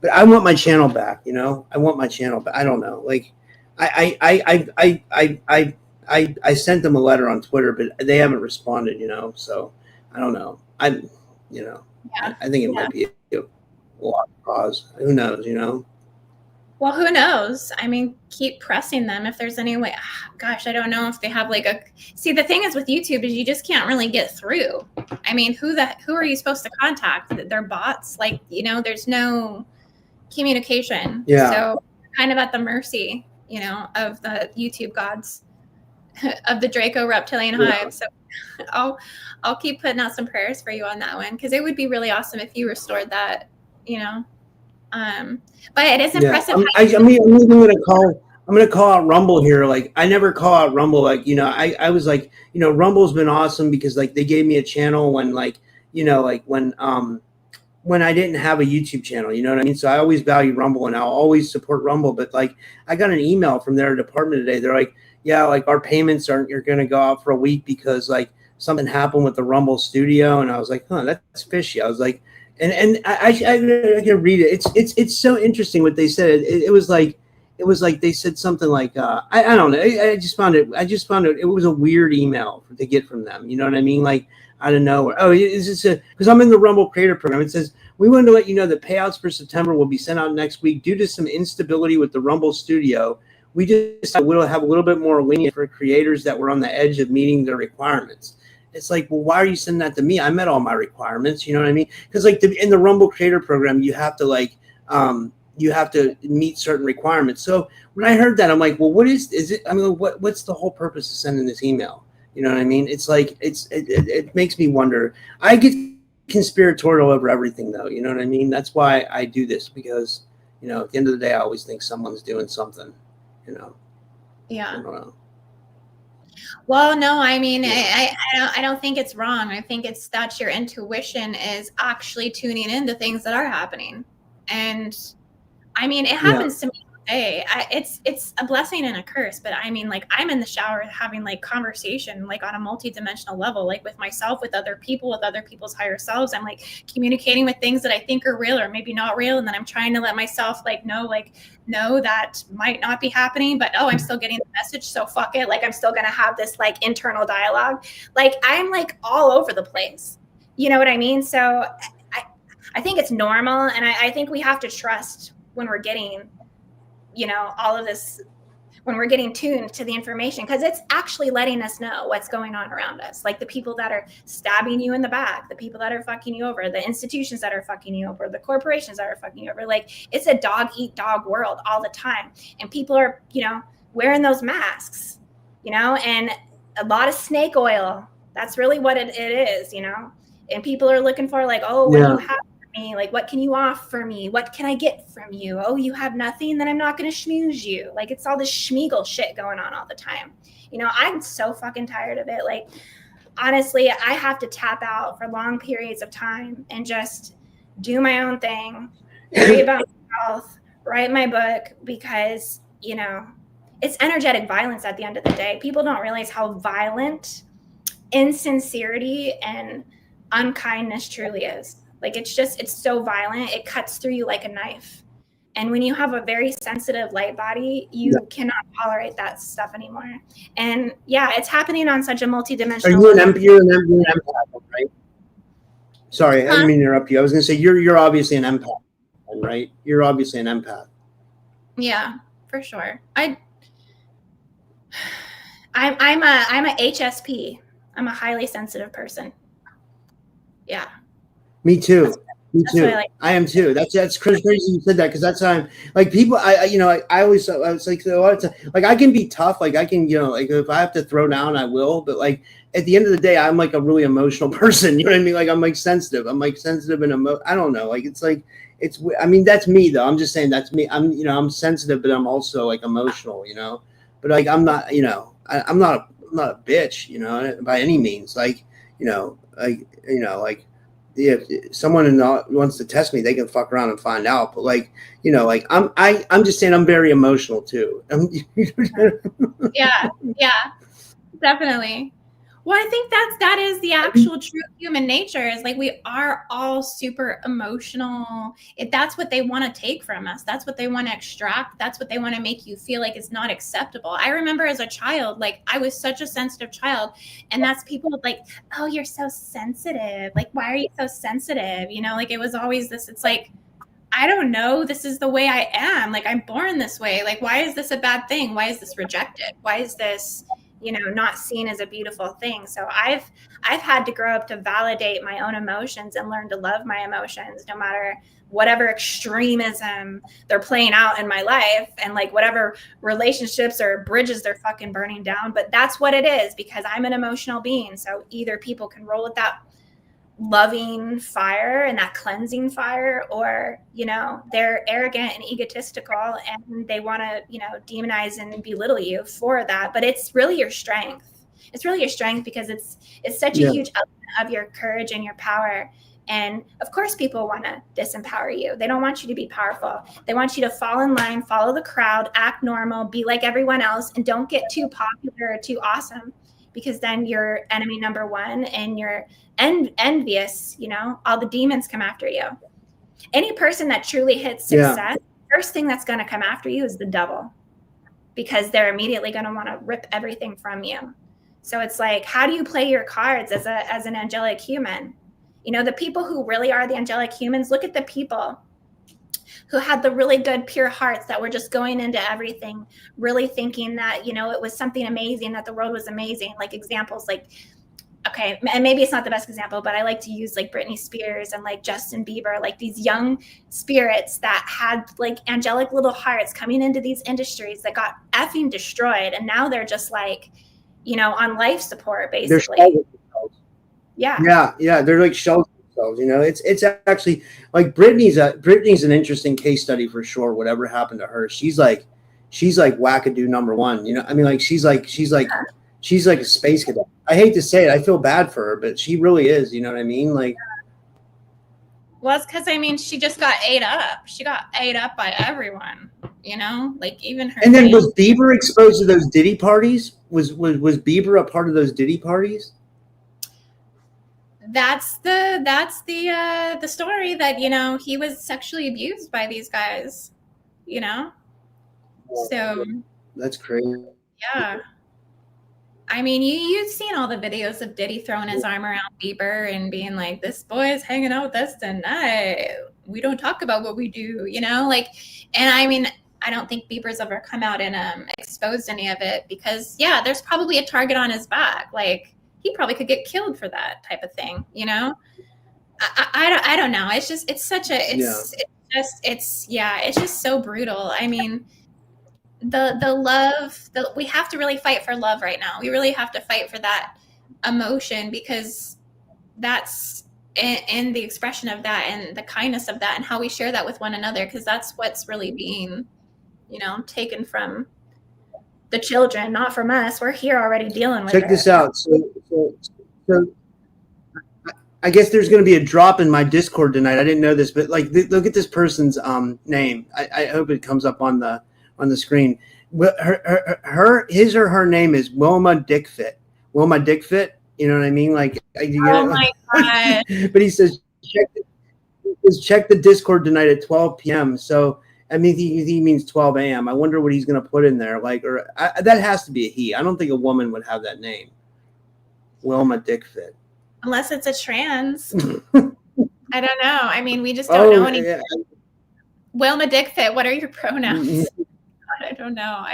but I want my channel back. I want my channel back. I don't know. I sent them a letter on Twitter, but they haven't responded, so I don't know. I think it might be a lost cause. Who knows, Well, who knows? I mean, keep pressing them if there's any way. Gosh, I don't know if they have see, the thing is with YouTube is you just can't really get through. I mean, who are you supposed to contact? They're bots. There's no communication. Yeah. So kind of at the mercy, of the YouTube gods, of the Draco reptilian hive. So I'll keep putting out some prayers for you on that one, because it would be really awesome if you restored that, but it is impressive. I'm going to call out Rumble here. Like, I never call out Rumble. Like, I was like, Rumble's been awesome because like they gave me a channel when when I didn't have a YouTube channel, you know what I mean? So I always value Rumble and I'll always support Rumble. But like, I got an email from their department today. They're like, yeah, like our payments you're going to go out for a week because like something happened with the Rumble studio. And I was like, that's fishy. I was like, and I can read it. It's so interesting what they said. It was like they said something like I don't know. I just found it. It was a weird email to get from them. You know what I mean? Like, I don't know. Oh, is this because I'm in the Rumble Creator Program? It says we wanted to let you know that payouts for September will be sent out next week due to some instability with the Rumble Studio. We just will have a little bit more lenient for creators that were on the edge of meeting their requirements. It's like, well, why are you sending that to me? I met all my requirements. You know what I mean? Because like in the Rumble Creator Program, you have to meet certain requirements. So when I heard that, I'm like, well, what is it? I mean, what's the whole purpose of sending this email? You know what I mean? It's like it makes me wonder. I get conspiratorial over everything, though. You know what I mean? That's why I do this, because at the end of the day, I always think someone's doing something. Yeah. I don't know. Well, no, I mean, I don't think it's wrong. I think it's that your intuition is actually tuning in to things that are happening. And I mean, it happens to me all day. It's a blessing and a curse, but I mean, like, I'm in the shower having like conversation, like on a multidimensional level, like with myself, with other people, with other people's higher selves. I'm like communicating with things that I think are real or maybe not real. And then I'm trying to let myself know that might not be happening, but I'm still getting the message. So fuck it. Like, I'm still going to have this like internal dialogue. Like, I'm like all over the place. You know what I mean? So I think it's normal. And I think we have to trust when we're getting, all of this, when we're getting tuned to the information, because it's actually letting us know what's going on around us. Like the people that are stabbing you in the back, the people that are fucking you over, the institutions that are fucking you over, the corporations that are fucking you over. Like, it's a dog eat dog world all the time. And people are, wearing those masks, and a lot of snake oil. That's really what it is, and people are looking for like, what do you have? Like, what can you offer me? What can I get from you? Oh, you have nothing? Then I'm not going to schmooze you. Like, it's all this schmeagle shit going on all the time. I'm so fucking tired of it. Like, honestly, I have to tap out for long periods of time and just do my own thing, worry about my health, write my book, because, it's energetic violence at the end of the day. People don't realize how violent insincerity and unkindness truly is. Like, it's so violent. It cuts through you like a knife. And when you have a very sensitive light body, you cannot tolerate that stuff anymore. And it's happening on such a multidimensional level. You're an empath, right? Sorry, I didn't mean to interrupt you. I was going to say, you're obviously an empath, right? You're obviously an empath. Yeah, for sure. I'm a HSP. I'm a highly sensitive person. Yeah. Me too. I am too. That's crazy you said that, because that's how I'm like people. I always it's like a lot of time, like I can be tough. Like I can, like if I have to throw down, I will. But like at the end of the day, I'm like a really emotional person. You know what I mean? Like I'm like sensitive. I'm like sensitive and I don't know. Like it's like I mean, that's me though. I'm just saying that's me. I'm sensitive, but I'm also like emotional. But like I'm not. I'm not a bitch. By any means. Like like. If someone wants to test me, they can fuck around and find out. But like, like I'm just saying I'm very emotional too. Yeah, definitely. Well, I think that is the actual true human nature, is like we are all super emotional. That's what they want to take from us. That's what they want to extract. That's what they want to make you feel like is not acceptable. I remember as a child, like I was such a sensitive child, and that's people like, oh, you're so sensitive. Like, why are you so sensitive? You know, like it was always this, it's like, I don't know. This is the way I am. Like I'm born this way. Like, why is this a bad thing? Why is this rejected? Why is this, you know, not seen as a beautiful thing? So I've had to grow up to validate my own emotions and learn to love my emotions, no matter whatever extremism they're playing out in my life, and like whatever relationships or bridges they're fucking burning down. But that's what it is, because I'm an emotional being. So either people can roll with that loving fire and that cleansing fire, or, you know, they're arrogant and egotistical and they want to, you know, demonize and belittle you for that. But it's really your strength. It's really your strength, because it's such a huge element of your courage and your power. And of course, people want to disempower you. They don't want you to be powerful. They want you to fall in line, follow the crowd, act normal, be like everyone else, and don't get too popular or too awesome, because then you're enemy number one and you're envious. You know, all the demons come after you. Any person that truly hits success, first thing that's going to come after you is the devil, because they're immediately going to want to rip everything from you. So it's like, how do you play your cards as an angelic human? You know, the people who really are the angelic humans, look at the people who had the really good, pure hearts that were just going into everything, really thinking that, you know, it was something amazing, that the world was amazing. Like examples like, okay, and maybe it's not the best example, but I like to use like Britney Spears and like Justin Bieber, like these young spirits that had like angelic little hearts coming into these industries that got effing destroyed. And now they're just like, you know, on life support, basically. Yeah. They're like shells themselves, you know. It's actually like Britney's an interesting case study for sure. Whatever happened to her, she's like wackadoo number one, you know. I mean, like she's like a space cadet. I hate to say it, I feel bad for her, but she really is, you know what I mean? Like, well, it's because, I mean, she just got ate up. She got ate up by everyone, you know, like even her. And then was Bieber exposed to those Diddy parties? Was Bieber a part of those Diddy parties? That's the story, that, you know, he was sexually abused by these guys, you know. So that's crazy. Yeah. I mean, you've seen all the videos of Diddy throwing his arm around Bieber and being like, this boy is hanging out with us tonight. We don't talk about what we do, you know, like, and I mean, I don't think Bieber's ever come out and exposed any of it, because there's probably a target on his back. Like, he probably could get killed for that type of thing, you know. I don't know. It's just so brutal. I mean, the love, we have to really fight for love right now. We really have to fight for that emotion, because that's in the expression of that and the kindness of that and how we share that with one another, because that's what's really being, you know, taken from the children, not from us. We're here already dealing with it. Check this out. So I guess there's going to be a drop in my Discord tonight. I didn't know this, but like, look at this person's name. I hope it comes up on the screen. His or her name is Wilma Dickfit. Wilma Dickfit. You know what I mean? Like, my God. But he says, check the Discord tonight at 12 p.m. So, I mean, he means 12 a.m. I wonder what he's going to put in there. Like, that has to be a he. I don't think a woman would have that name. Wilma Dickfit. Unless it's a trans. I don't know. I mean, we just don't know anything. Yeah. Wilma Dickfit, what are your pronouns? I don't know.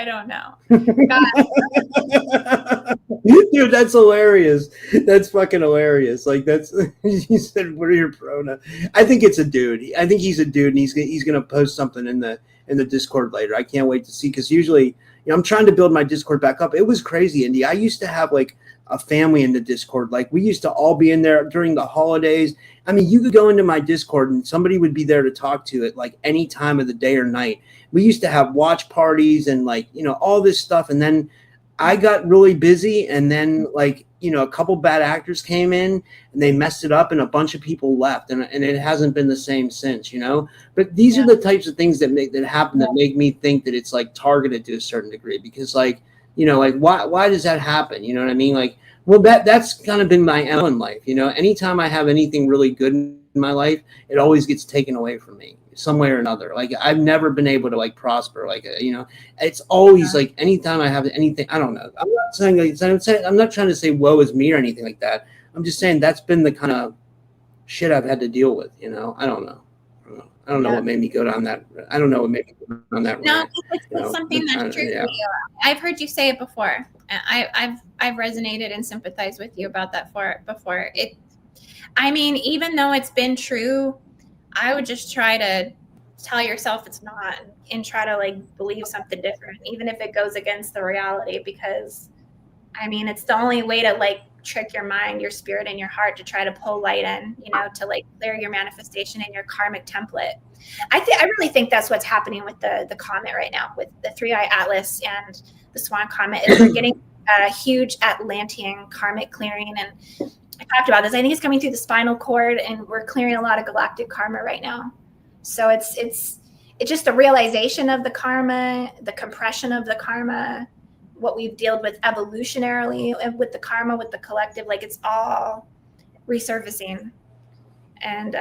Dude, that's hilarious. That's fucking hilarious. Like, that's, you said, what are your pronouns? I think it's a dude. I think he's a dude, and he's gonna post something in the Discord later. I can't wait to see, because usually, you know, I'm trying to build my Discord back up. It was crazy, Indy. I used to have like a family in the Discord. Like, we used to all be in there during the holidays. I mean, you could go into my Discord and somebody would be there to talk to at like any time of the day or night. We used to have watch parties and like, you know, all this stuff. And then I got really busy, and then like, you know, a couple bad actors came in and they messed it up, and a bunch of people left, and it hasn't been the same since, you know. But these are the types of things that happen that make me think that it's like targeted to a certain degree, because like, you know, like why does that happen? You know what I mean? Like, Well, that's kind of been my MO in life. Anytime I have anything really good in my life, it always gets taken away from me some way or another. Like I've never been able to like prosper. Like, it's always like anytime I have anything, I don't know. I'm not saying I'm not trying to say woe is me or anything like that. I'm just saying that's been the kind of shit I've had to deal with. I don't know. I don't know what made me go down that. I don't know what made me go down that road. No, it's something that's true for you. I've heard you say it before. I've resonated and sympathized with you about that before. Even though it's been true, I would just try to tell yourself it's not and try to like believe something different, even if it goes against the reality, because it's the only way to like trick your mind, your spirit, and your heart to try to pull light in, to like clear your manifestation and your karmic template. I really think that's what's happening with the comet right now, with the 3i Atlas and the Swan Comet, is we're getting a huge Atlantean karmic clearing. And I talked about this. I think it's coming through the spinal cord, and we're clearing a lot of galactic karma right now. So it's just the realization of the karma, the compression of the karma, what we've dealt with evolutionarily with the karma, with the collective, like it's all resurfacing. And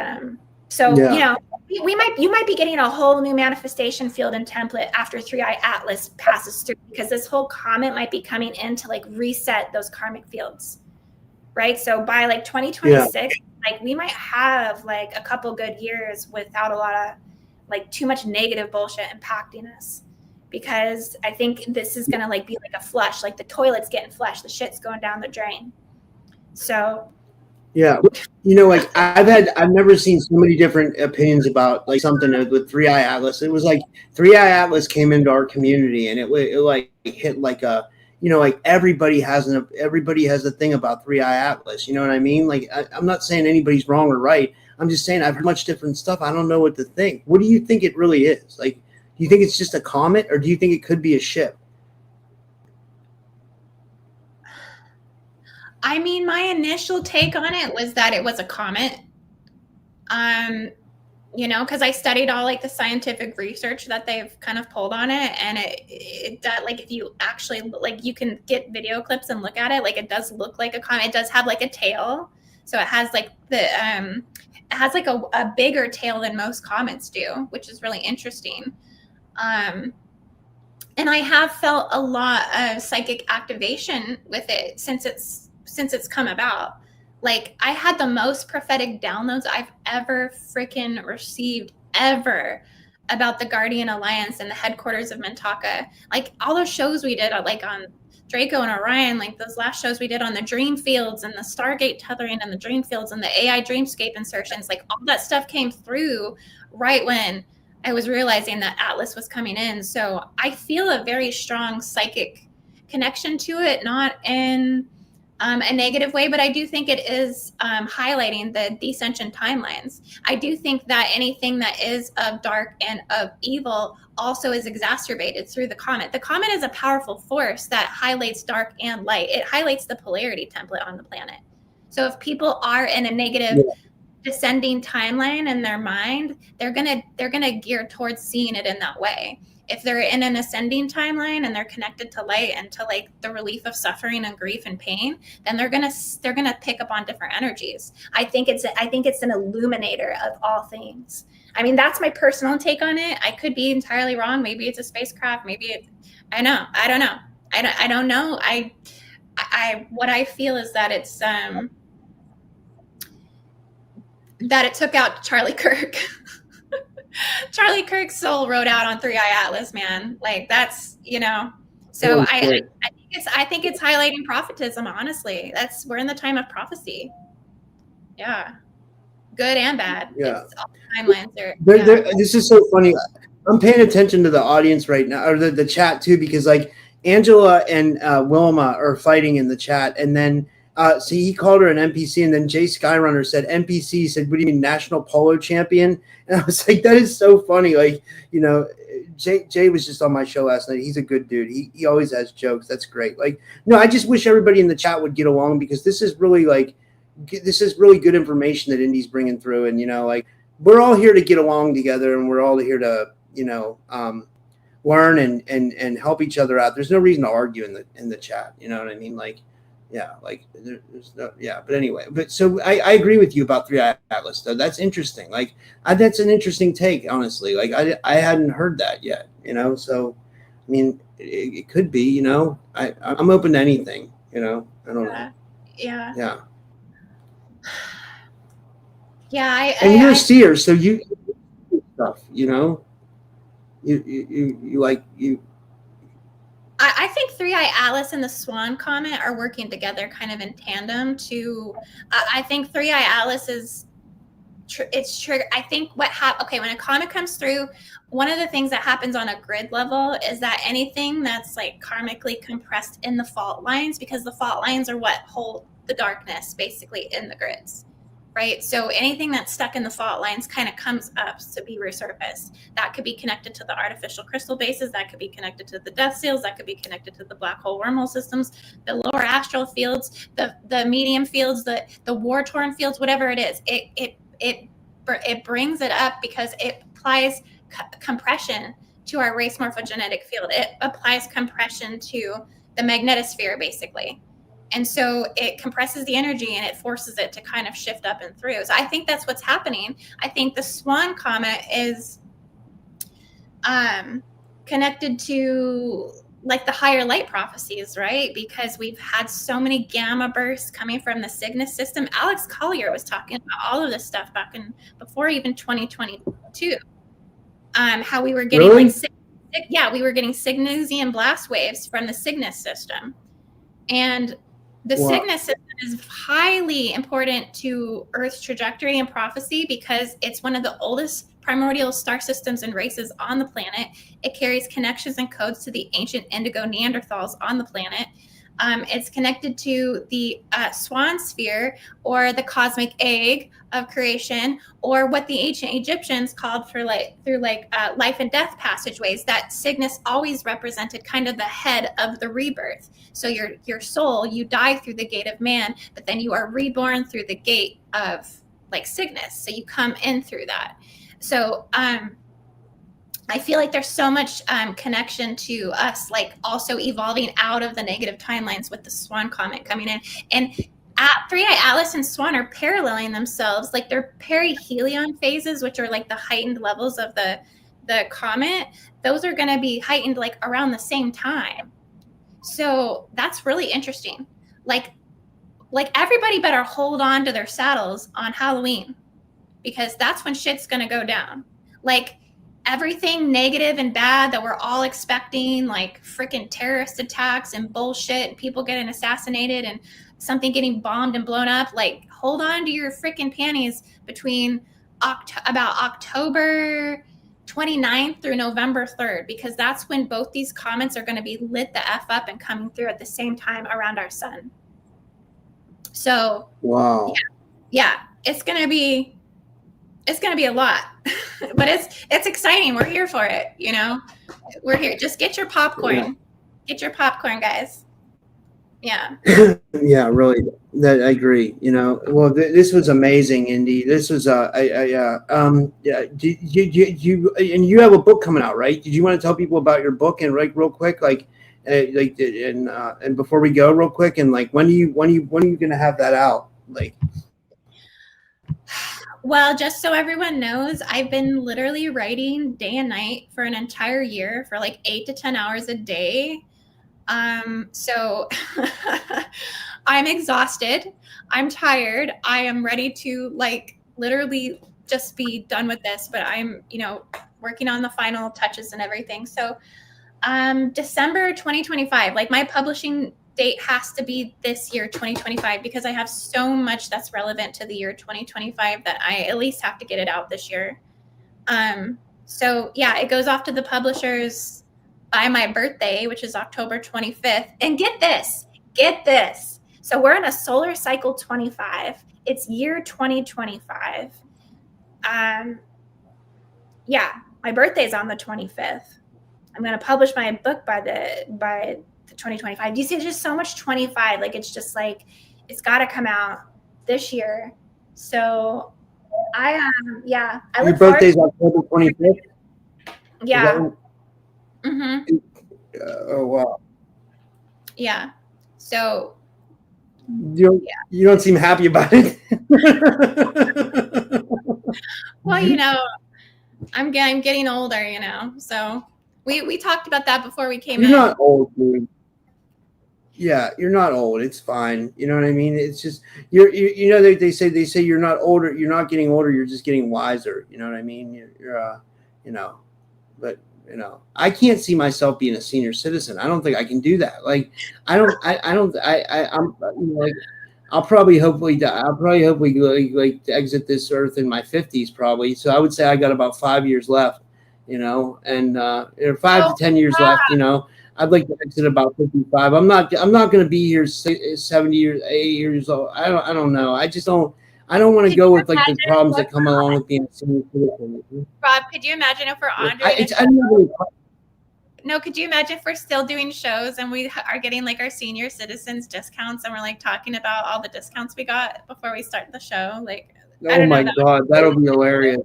you might be getting a whole new manifestation field and template after 3i Atlas passes through, because this whole comet might be coming in to like reset those karmic fields, right? So by like 2026, like we might have like a couple good years without a lot of like too much negative bullshit impacting us. Because I think this is gonna like be like a flush, like the toilet's getting flushed, the shit's going down the drain. So yeah, like I've never seen so many different opinions about like something with 3i Atlas. It was like 3i Atlas came into our community, and it like hit like a like everybody has a thing about 3i Atlas. You know what I mean? Like I'm not saying anybody's wrong or right. I'm just saying I've heard much different stuff. I don't know what to think. What do you think it really is? Like, do you think it's just a comet, or do you think it could be a ship? My initial take on it was that it was a comet. Because I studied all like the scientific research that they've kind of pulled on it, and it like if you actually like you can get video clips and look at it, like it does look like a comet. It does have like a tail, so it has like it has like a bigger tail than most comets do, which is really interesting. And I have felt a lot of psychic activation with it since it's come about. Like I had the most prophetic downloads I've ever freaking received ever about the Guardian Alliance and the headquarters of Mintaka. Like all those shows we did like on Draco and Orion, like those last shows we did on the dream fields and the Stargate tethering and the dream fields and the AI dreamscape insertions, like all that stuff came through right when I was realizing that Atlas was coming in. So I feel a very strong psychic connection to it, not in a negative way, but I do think it is highlighting the descension timelines. I do think that anything that is of dark and of evil also is exacerbated through the comet. The comet is a powerful force that highlights dark and light. It highlights the polarity template on the planet. So if people are in a negative descending timeline in their mind, they're gonna gear towards seeing it in that way. If they're in an ascending timeline and they're connected to light and to like the relief of suffering and grief and pain, then they're gonna pick up on different energies. I think it's an illuminator of all things. I mean, that's my personal take on it. I could be entirely wrong. Maybe it's a spacecraft. Maybe I don't know. I don't know. What I feel is that it's that it took out Charlie Kirk. Charlie Kirk's soul rode out on 3i Atlas, man. Like that's, so I think it's highlighting prophetism, honestly. We're in the time of prophecy. Yeah. Good and bad. Yeah. It's all timelines are. This is so funny. I'm paying attention to the audience right now, or the chat too, because like Angela and Wilma are fighting in the chat, and then see, he called her an NPC, and then Jay Skyrunner said NPC. Said, "What do you mean, national polo champion?" And I was like, "That is so funny." Like, Jay was just on my show last night. He's a good dude. He always has jokes. That's great. Like, no, I just wish everybody in the chat would get along, because this is really good information that Indy's bringing through, and like we're all here to get along together, and we're all here to learn and help each other out. There's no reason to argue in the chat. You know what I mean? Like, Yeah, like there's no, yeah. But anyway, but so I agree with you about 3i Atlas though. That's interesting. Like that's an interesting take, honestly. Like I hadn't heard that yet, So I mean, it could be, I'm open to anything, I don't know. Yeah. Yeah. Yeah. And you're a seer, so you stuff, you like you. I think 3i Atlas and the Swan Comet are working together kind of in tandem to, I think 3i Atlas is, it's trigger. I think when a comet comes through, one of the things that happens on a grid level is that anything that's like karmically compressed in the fault lines, because the fault lines are what hold the darkness basically in the grids. Right. So anything that's stuck in the fault lines kind of comes up to be resurfaced. That could be connected to the artificial crystal bases. That could be connected to the death seals. That could be connected to the black hole wormhole systems, the lower astral fields, the medium fields, the war torn fields, whatever it is. It brings it up because it applies compression to our race morphogenetic field. It applies compression to the magnetosphere, basically. And so it compresses the energy and it forces it to kind of shift up and through. So I think that's what's happening. I think the Swan Comet is connected to like the higher light prophecies, right? Because we've had so many gamma bursts coming from the Cygnus system. Alex Collier was talking about all of this stuff back in before even 2022. How we were getting really? we were getting Cygnesian blast waves from the Cygnus system. And the Cygnus system is highly important to Earth's trajectory and prophecy because it's one of the oldest primordial star systems and races on the planet. It carries connections and codes to the ancient indigo Neanderthals on the planet. It's connected to the swan sphere, or the cosmic egg of creation, or what the ancient Egyptians called through life and death passageways. That Cygnus always represented kind of the head of the rebirth. So your soul, you die through the gate of man, but then you are reborn through the gate of like Cygnus. So you come in through that. So I feel like there's so much connection to us, like also evolving out of the negative timelines with the Swan Comet coming in. And 3i Atlas and Swan are paralleling themselves. Like they're perihelion phases, which are like the heightened levels of the comet. Those are going to be heightened like around the same time. So that's really interesting. Like everybody better hold on to their saddles on Halloween, because that's when shit's going to go down. Like everything negative and bad that we're all expecting, like freaking terrorist attacks and bullshit and people getting assassinated and something getting bombed and blown up, like hold on to your freaking panties between about October 29th through November 3rd, because that's when both these comets are going to be lit the F up and coming through at the same time around our sun. So wow. Yeah, it's going to be a lot, but it's exciting. We're here for it. We're here. Just get your popcorn. Yeah. Get your popcorn, guys. Yeah. Yeah, really. That I agree. Well, this was amazing, Indy. This was yeah. And you have a book coming out, right? Did you want to tell people about your book and real quick, and before we go, real quick, and like when are you going to have that out, like? Well, just so everyone knows, I've been literally writing day and night for an entire year for like 8 to 10 hours a day. So I'm exhausted. I'm tired. I am ready to like literally just be done with this, but I'm, working on the final touches and everything. So, December 2025, like my publishing date has to be this year, 2025, because I have so much that's relevant to the year 2025 that I at least have to get it out this year. So yeah, it goes off to the publishers by my birthday, which is October 25th. And get this. So we're in a solar cycle 25. It's year 2025. Yeah, my birthday's on the 25th. I'm going to publish my book by the 2025. You see, there's just so much 25. Like, it's just like, it's got to come out this year. So I Your birthday's October 25th? Yeah. Mm-hmm. Oh, wow. Yeah. So You don't seem happy about it. Well, I'm getting older, so we talked about that before we came in. You're not old, dude. Yeah, you're not old. It's fine. You know what I mean? It's just they say you're not older. You're not getting older. You're just getting wiser. You know what I mean? But I can't see myself being a senior citizen. I don't think I can do that. Like, I'm like, I'll probably hopefully die. I'll probably hopefully like exit this earth in my 50s probably. So I would say I got about 5 years left, and 5 to 10 years left, I'd like to exit about 55. I'm not going to be here 70 years, 80 years old. I don't know. I don't want to go with like the problems that come along with being a senior citizen. Rob, could you imagine if we're could you imagine if we're still doing shows and we are getting like our senior citizens discounts and we're like talking about all the discounts we got before we start the show? Like, oh my God, that'll be hilarious.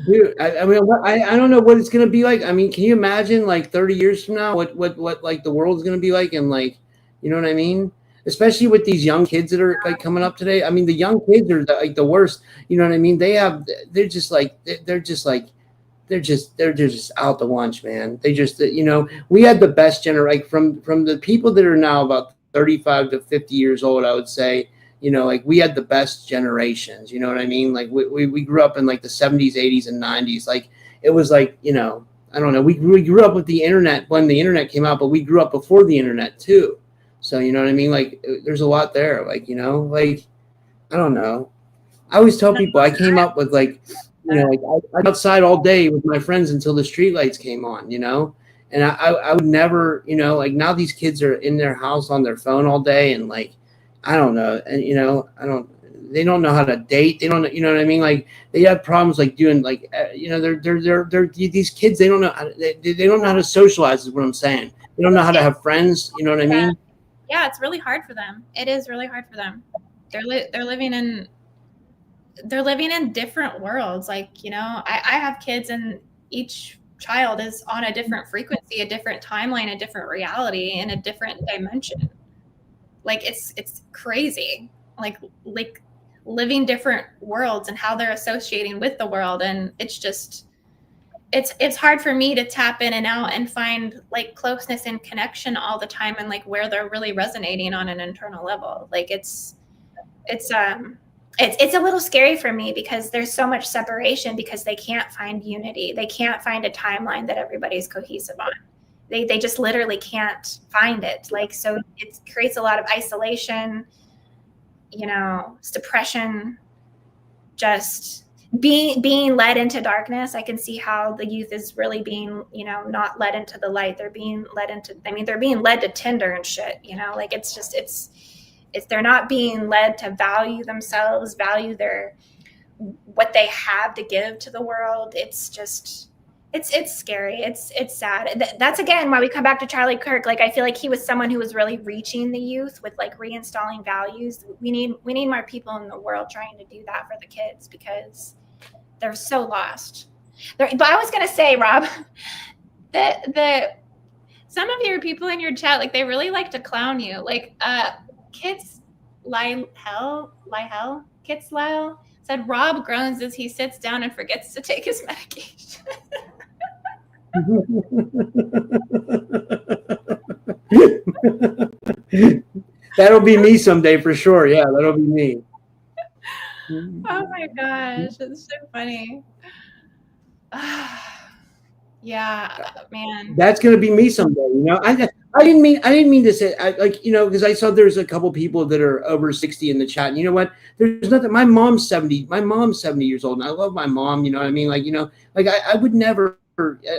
Dude, I mean, I don't know what it's gonna be like. I mean, can you imagine like 30 years from now what like the world's gonna be like, and like, you know what I mean? Especially with these young kids that are like coming up today. I mean, the young kids are like the worst. You know what I mean? They're just out to lunch, man. They just, we had the best generation from the people that are now about 35 to 50 years old. I would say, like we had the best generations. You know what I mean? Like we grew up in like the 70s, 80s, and 90s. Like it was like, I don't know. We grew up with the internet when the internet came out, but we grew up before the internet too. So, you know what I mean? Like, there's a lot there. Like, like, I don't know. I always tell people I came up with like, like I'm outside all day with my friends until the streetlights came on, and I would never, like now these kids are in their house on their phone all day. And like, I don't know. And, they don't know how to date. They don't know, you know what I mean? Like they have problems like doing like, they're these kids, they don't know they don't know how to socialize is what I'm saying. They don't know how to have friends. You know what I mean? Yeah, it's really hard for them. It is really hard for them. They're living in different worlds. Like, I have kids and each child is on a different frequency, a different timeline, a different reality, in a different dimension. Like it's crazy. Like living different worlds and how they're associating with the world. And it's just, it's hard for me to tap in and out and find like closeness and connection all the time and like where they're really resonating on an internal level. Like it's a little scary for me because there's so much separation because they can't find unity. They can't find a timeline that everybody's cohesive on. They just literally can't find it. Like, so it creates a lot of isolation, suppression, just being led into darkness. I can see how the youth is really being, not led into the light. They're being led to Tinder and shit, like it's they're not being led to value themselves, value what they have to give to the world. It's just, it's scary. It's sad. That's again why we come back to Charlie Kirk. Like I feel like he was someone who was really reaching the youth with like reinstalling values. We need more people in the world trying to do that for the kids because they're so lost. But I was gonna say, Rob, that some of your people in your chat, like they really like to clown you. Like Kits Lyle said Rob groans as he sits down and forgets to take his medication. That'll be me someday for sure. Yeah, that'll be me. Oh my gosh, it's so funny. Yeah, man. That's gonna be me someday. I didn't mean to say because I saw there's a couple people that are over 60 in the chat. And you know what? There's nothing. My mom's 70 years old, and I love my mom. You know what I mean? I would never.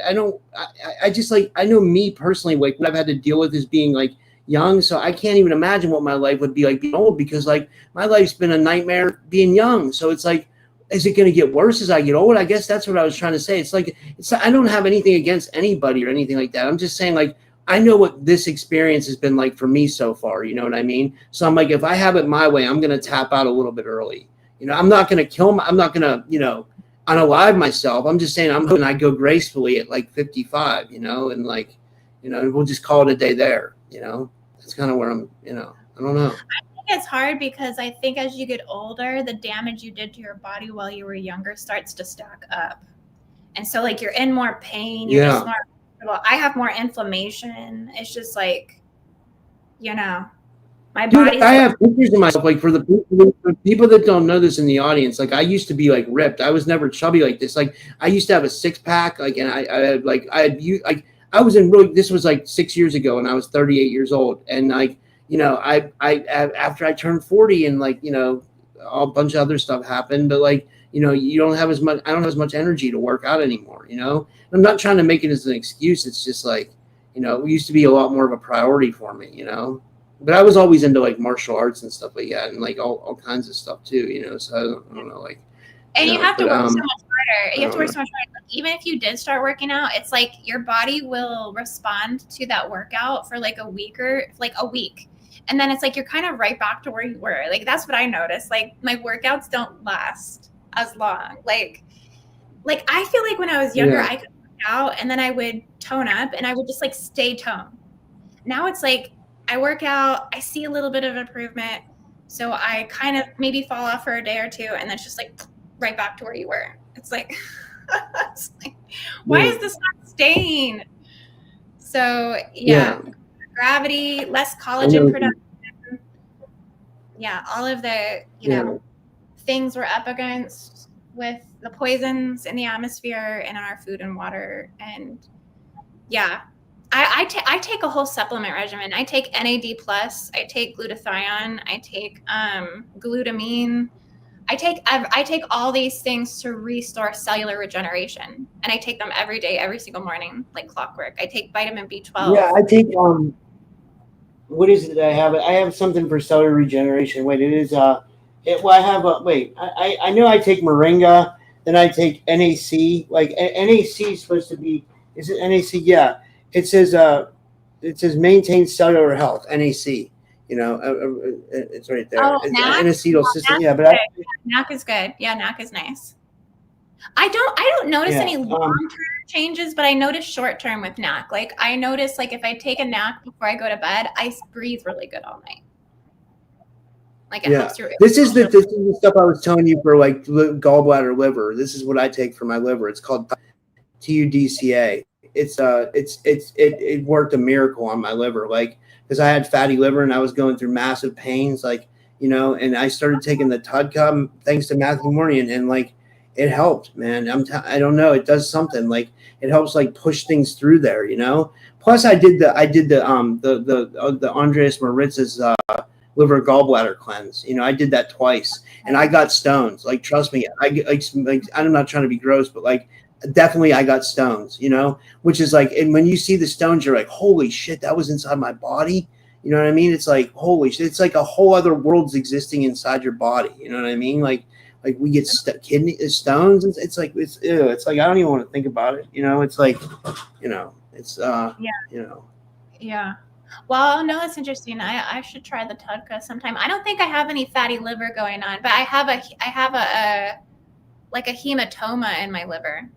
I know me personally. Like what I've had to deal with is being like young, so I can't even imagine what my life would be like being old because like my life's been a nightmare being young. So it's like, is it going to get worse as I get old? I guess that's what I was trying to say. I don't have anything against anybody or anything like that. I'm just saying like I know what this experience has been like for me so far. You know what I mean? So I'm like, if I have it my way, I'm going to tap out a little bit early. I'm not going to kill. I'm not going to unalive myself. I'm just saying I'm hoping I go gracefully at like 55. And like. and we'll just call it a day there. That's kind of where I'm, I don't know. It's hard because I think as you get older, the damage you did to your body while you were younger starts to stack up. And so like you're in more pain, you're just more, well, I have more inflammation. It's just like, my body. I have pictures of myself, like for the people that don't know this in the audience, like I used to be like ripped. I was never chubby like this. Like I used to have a 6-pack, like, and I was in really, this was like 6 years ago and I was 38 years old. And like, I after I turned 40 and like, a bunch of other stuff happened, but like, you don't have as much, I don't have as much energy to work out anymore, I'm not trying to make it as an excuse. It's just like, it used to be a lot more of a priority for me, but I was always into like martial arts and stuff like that, and like all kinds of stuff too, so I don't know, like. And you have to work so much harder. You have to work so much harder. Like, even if you did start working out, it's like your body will respond to that workout for like a week. And then it's like you're kind of right back to where you were. Like that's what I noticed. Like my workouts don't last as long. Like I feel like when I was younger, I could work out and then I would tone up and I would just like stay toned. Now it's like I work out, I see a little bit of improvement. So I kind of maybe fall off for a day or two and then it's just like right back to where you were. It's like, why is this not staying? So gravity, less collagen production. Yeah, all of the, things we're up against with the poisons in the atmosphere and in our food and water. And I take a whole supplement regimen. I take NAD+, I take glutathione, I take glutamine. I take all these things to restore cellular regeneration, and I take them every day, every single morning, like clockwork. I take vitamin B12. Yeah, I take what is it that I have? I have something for cellular regeneration. Wait, it is I know I take moringa, then I take NAC. Like NAC is supposed to be, is it NAC? Yeah, it says maintain cellular health. NAC. It's right there. Oh, it's NAC? an acetylcysteine. Yeah, but NAC is good. Yeah, NAC is nice. I don't notice any long-term changes, but I notice short-term with NAC. Like I notice, like if I take a NAC before I go to bed, I breathe really good all night. Like it helps your. This is the stuff I was telling you for like gallbladder, liver. This is what I take for my liver. It's called TUDCA. It worked a miracle on my liver, like because I had fatty liver and I was going through massive pains, like and I started taking the TUDCA thanks to Matthew Morning, and like it helped, man. I don't know, it does something, like it helps like push things through there, Plus I did the Andreas Maritz's liver gallbladder cleanse. I did that twice and I got stones. Like trust me, I'm not trying to be gross, but like definitely I got stones, which is like, and when you see the stones, you're like, holy shit, that was inside my body. You know what I mean? It's like, holy shit, it's like a whole other world's existing inside your body. You know what I mean? Like we get kidney stones. It's like, it's like, I don't even want to think about it. It's like, it's, Yeah. Well, no, it's interesting. I should try the TUDCA sometime. I don't think I have any fatty liver going on, but I have a like a hematoma in my liver.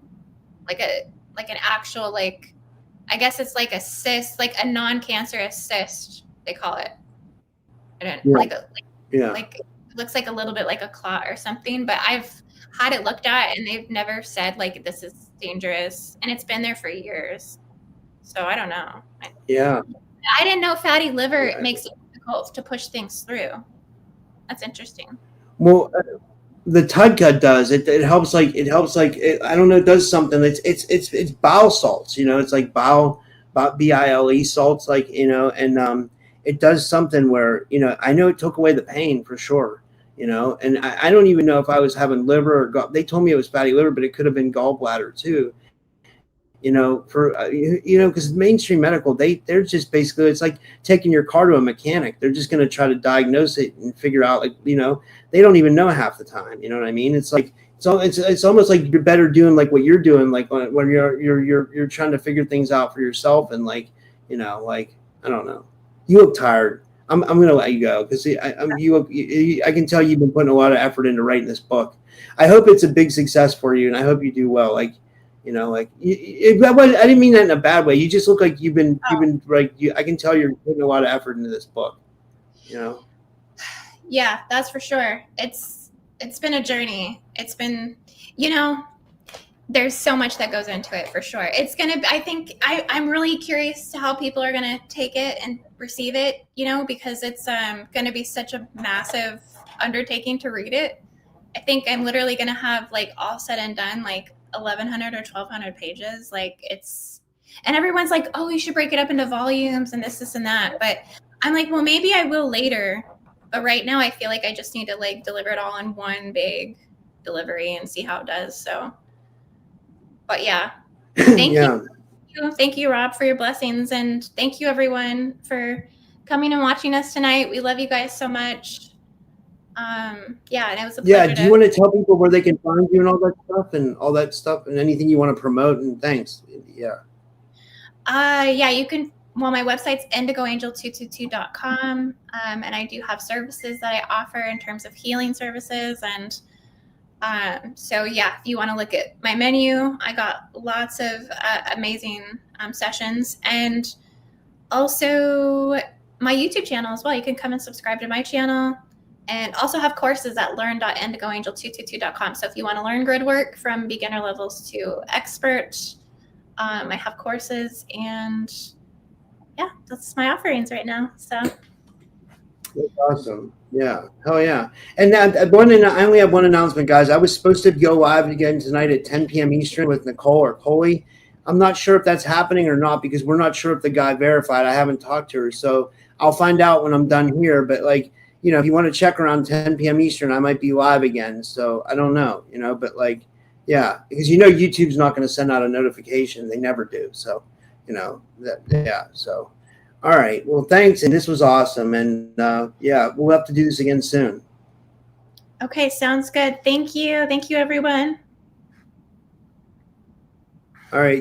Like an actual, like, I guess it's like a cyst, like a non-cancerous cyst, they call it. I don't like it looks like a little bit like a clot or something, but I've had it looked at and they've never said like this is dangerous, and it's been there for years. So I don't know. I didn't know fatty liver makes it difficult to push things through. That's interesting. Well, the TUDCA does it helps like I don't know, it does something. It's bowel salts, it's like bile salts, like, and it does something where, I know it took away the pain for sure, and I don't even know if I was having liver or they told me it was fatty liver, but it could have been gallbladder too. Because mainstream medical, they're just basically, it's like taking your car to a mechanic. They're just going to try to diagnose it and figure out, like, they don't even know half the time. You know what I mean? It's like, it's almost like you're better doing like what you're doing, like when you're trying to figure things out for yourself. And like, like, I don't know, you look tired. I'm going to let you go because I can tell you've been putting a lot of effort into writing this book. I hope it's a big success for you and I hope you do well. Like, You know, like I didn't mean that in a bad way. You just look like you've been like I can tell you're putting a lot of effort into this book. You know. Yeah, that's for sure. It's been a journey. It's been, you know, there's so much that goes into it for sure. It's gonna. I think I'm really curious to how people are gonna take it and receive it. You know, because it's gonna be such a massive undertaking to read it. I think I'm literally gonna have like all said and done like 1,100 or 1,200 pages. Like it's, and everyone's like, oh, you should break it up into volumes and this and that. But I'm like, well, maybe I will later. But right now, I feel like I just need to like deliver it all in one big delivery and see how it does. So. But yeah, thank you. Thank you, Rob, for your blessings. And thank you, everyone, for coming and watching us tonight. We love you guys so much. Yeah, and it was a pleasure. Yeah, do you want to tell people where they can find you and all that stuff and anything you want to promote? And thanks. Yeah. Yeah, you can. Well, my website's indigoangel222.com. And I do have services that I offer in terms of healing services and so yeah, if you want to look at my menu, I got lots of amazing sessions, and also my YouTube channel as well. You can come and subscribe to my channel, and also have courses at learn.indigoangel222.com. So if you want to learn grid work from beginner levels to expert, I have courses, and yeah, that's my offerings right now. So that's awesome. Yeah. Hell yeah. And I only have one announcement, guys. I was supposed to go live again tonight at 10 p.m. Eastern with Nicole or Coley. I'm not sure if that's happening or not because we're not sure if the guy verified. I haven't talked to her. So I'll find out when I'm done here. But like, you know, if you want to check around 10 p.m. Eastern, I might be live again. So I don't know, you know, but like, yeah, because, you know, YouTube's not going to send out a notification. They never do. So, you know, yeah. So. All right. Well, thanks. And this was awesome. And yeah, we'll have to do this again soon. Okay. Sounds good. Thank you. Thank you, everyone. All right.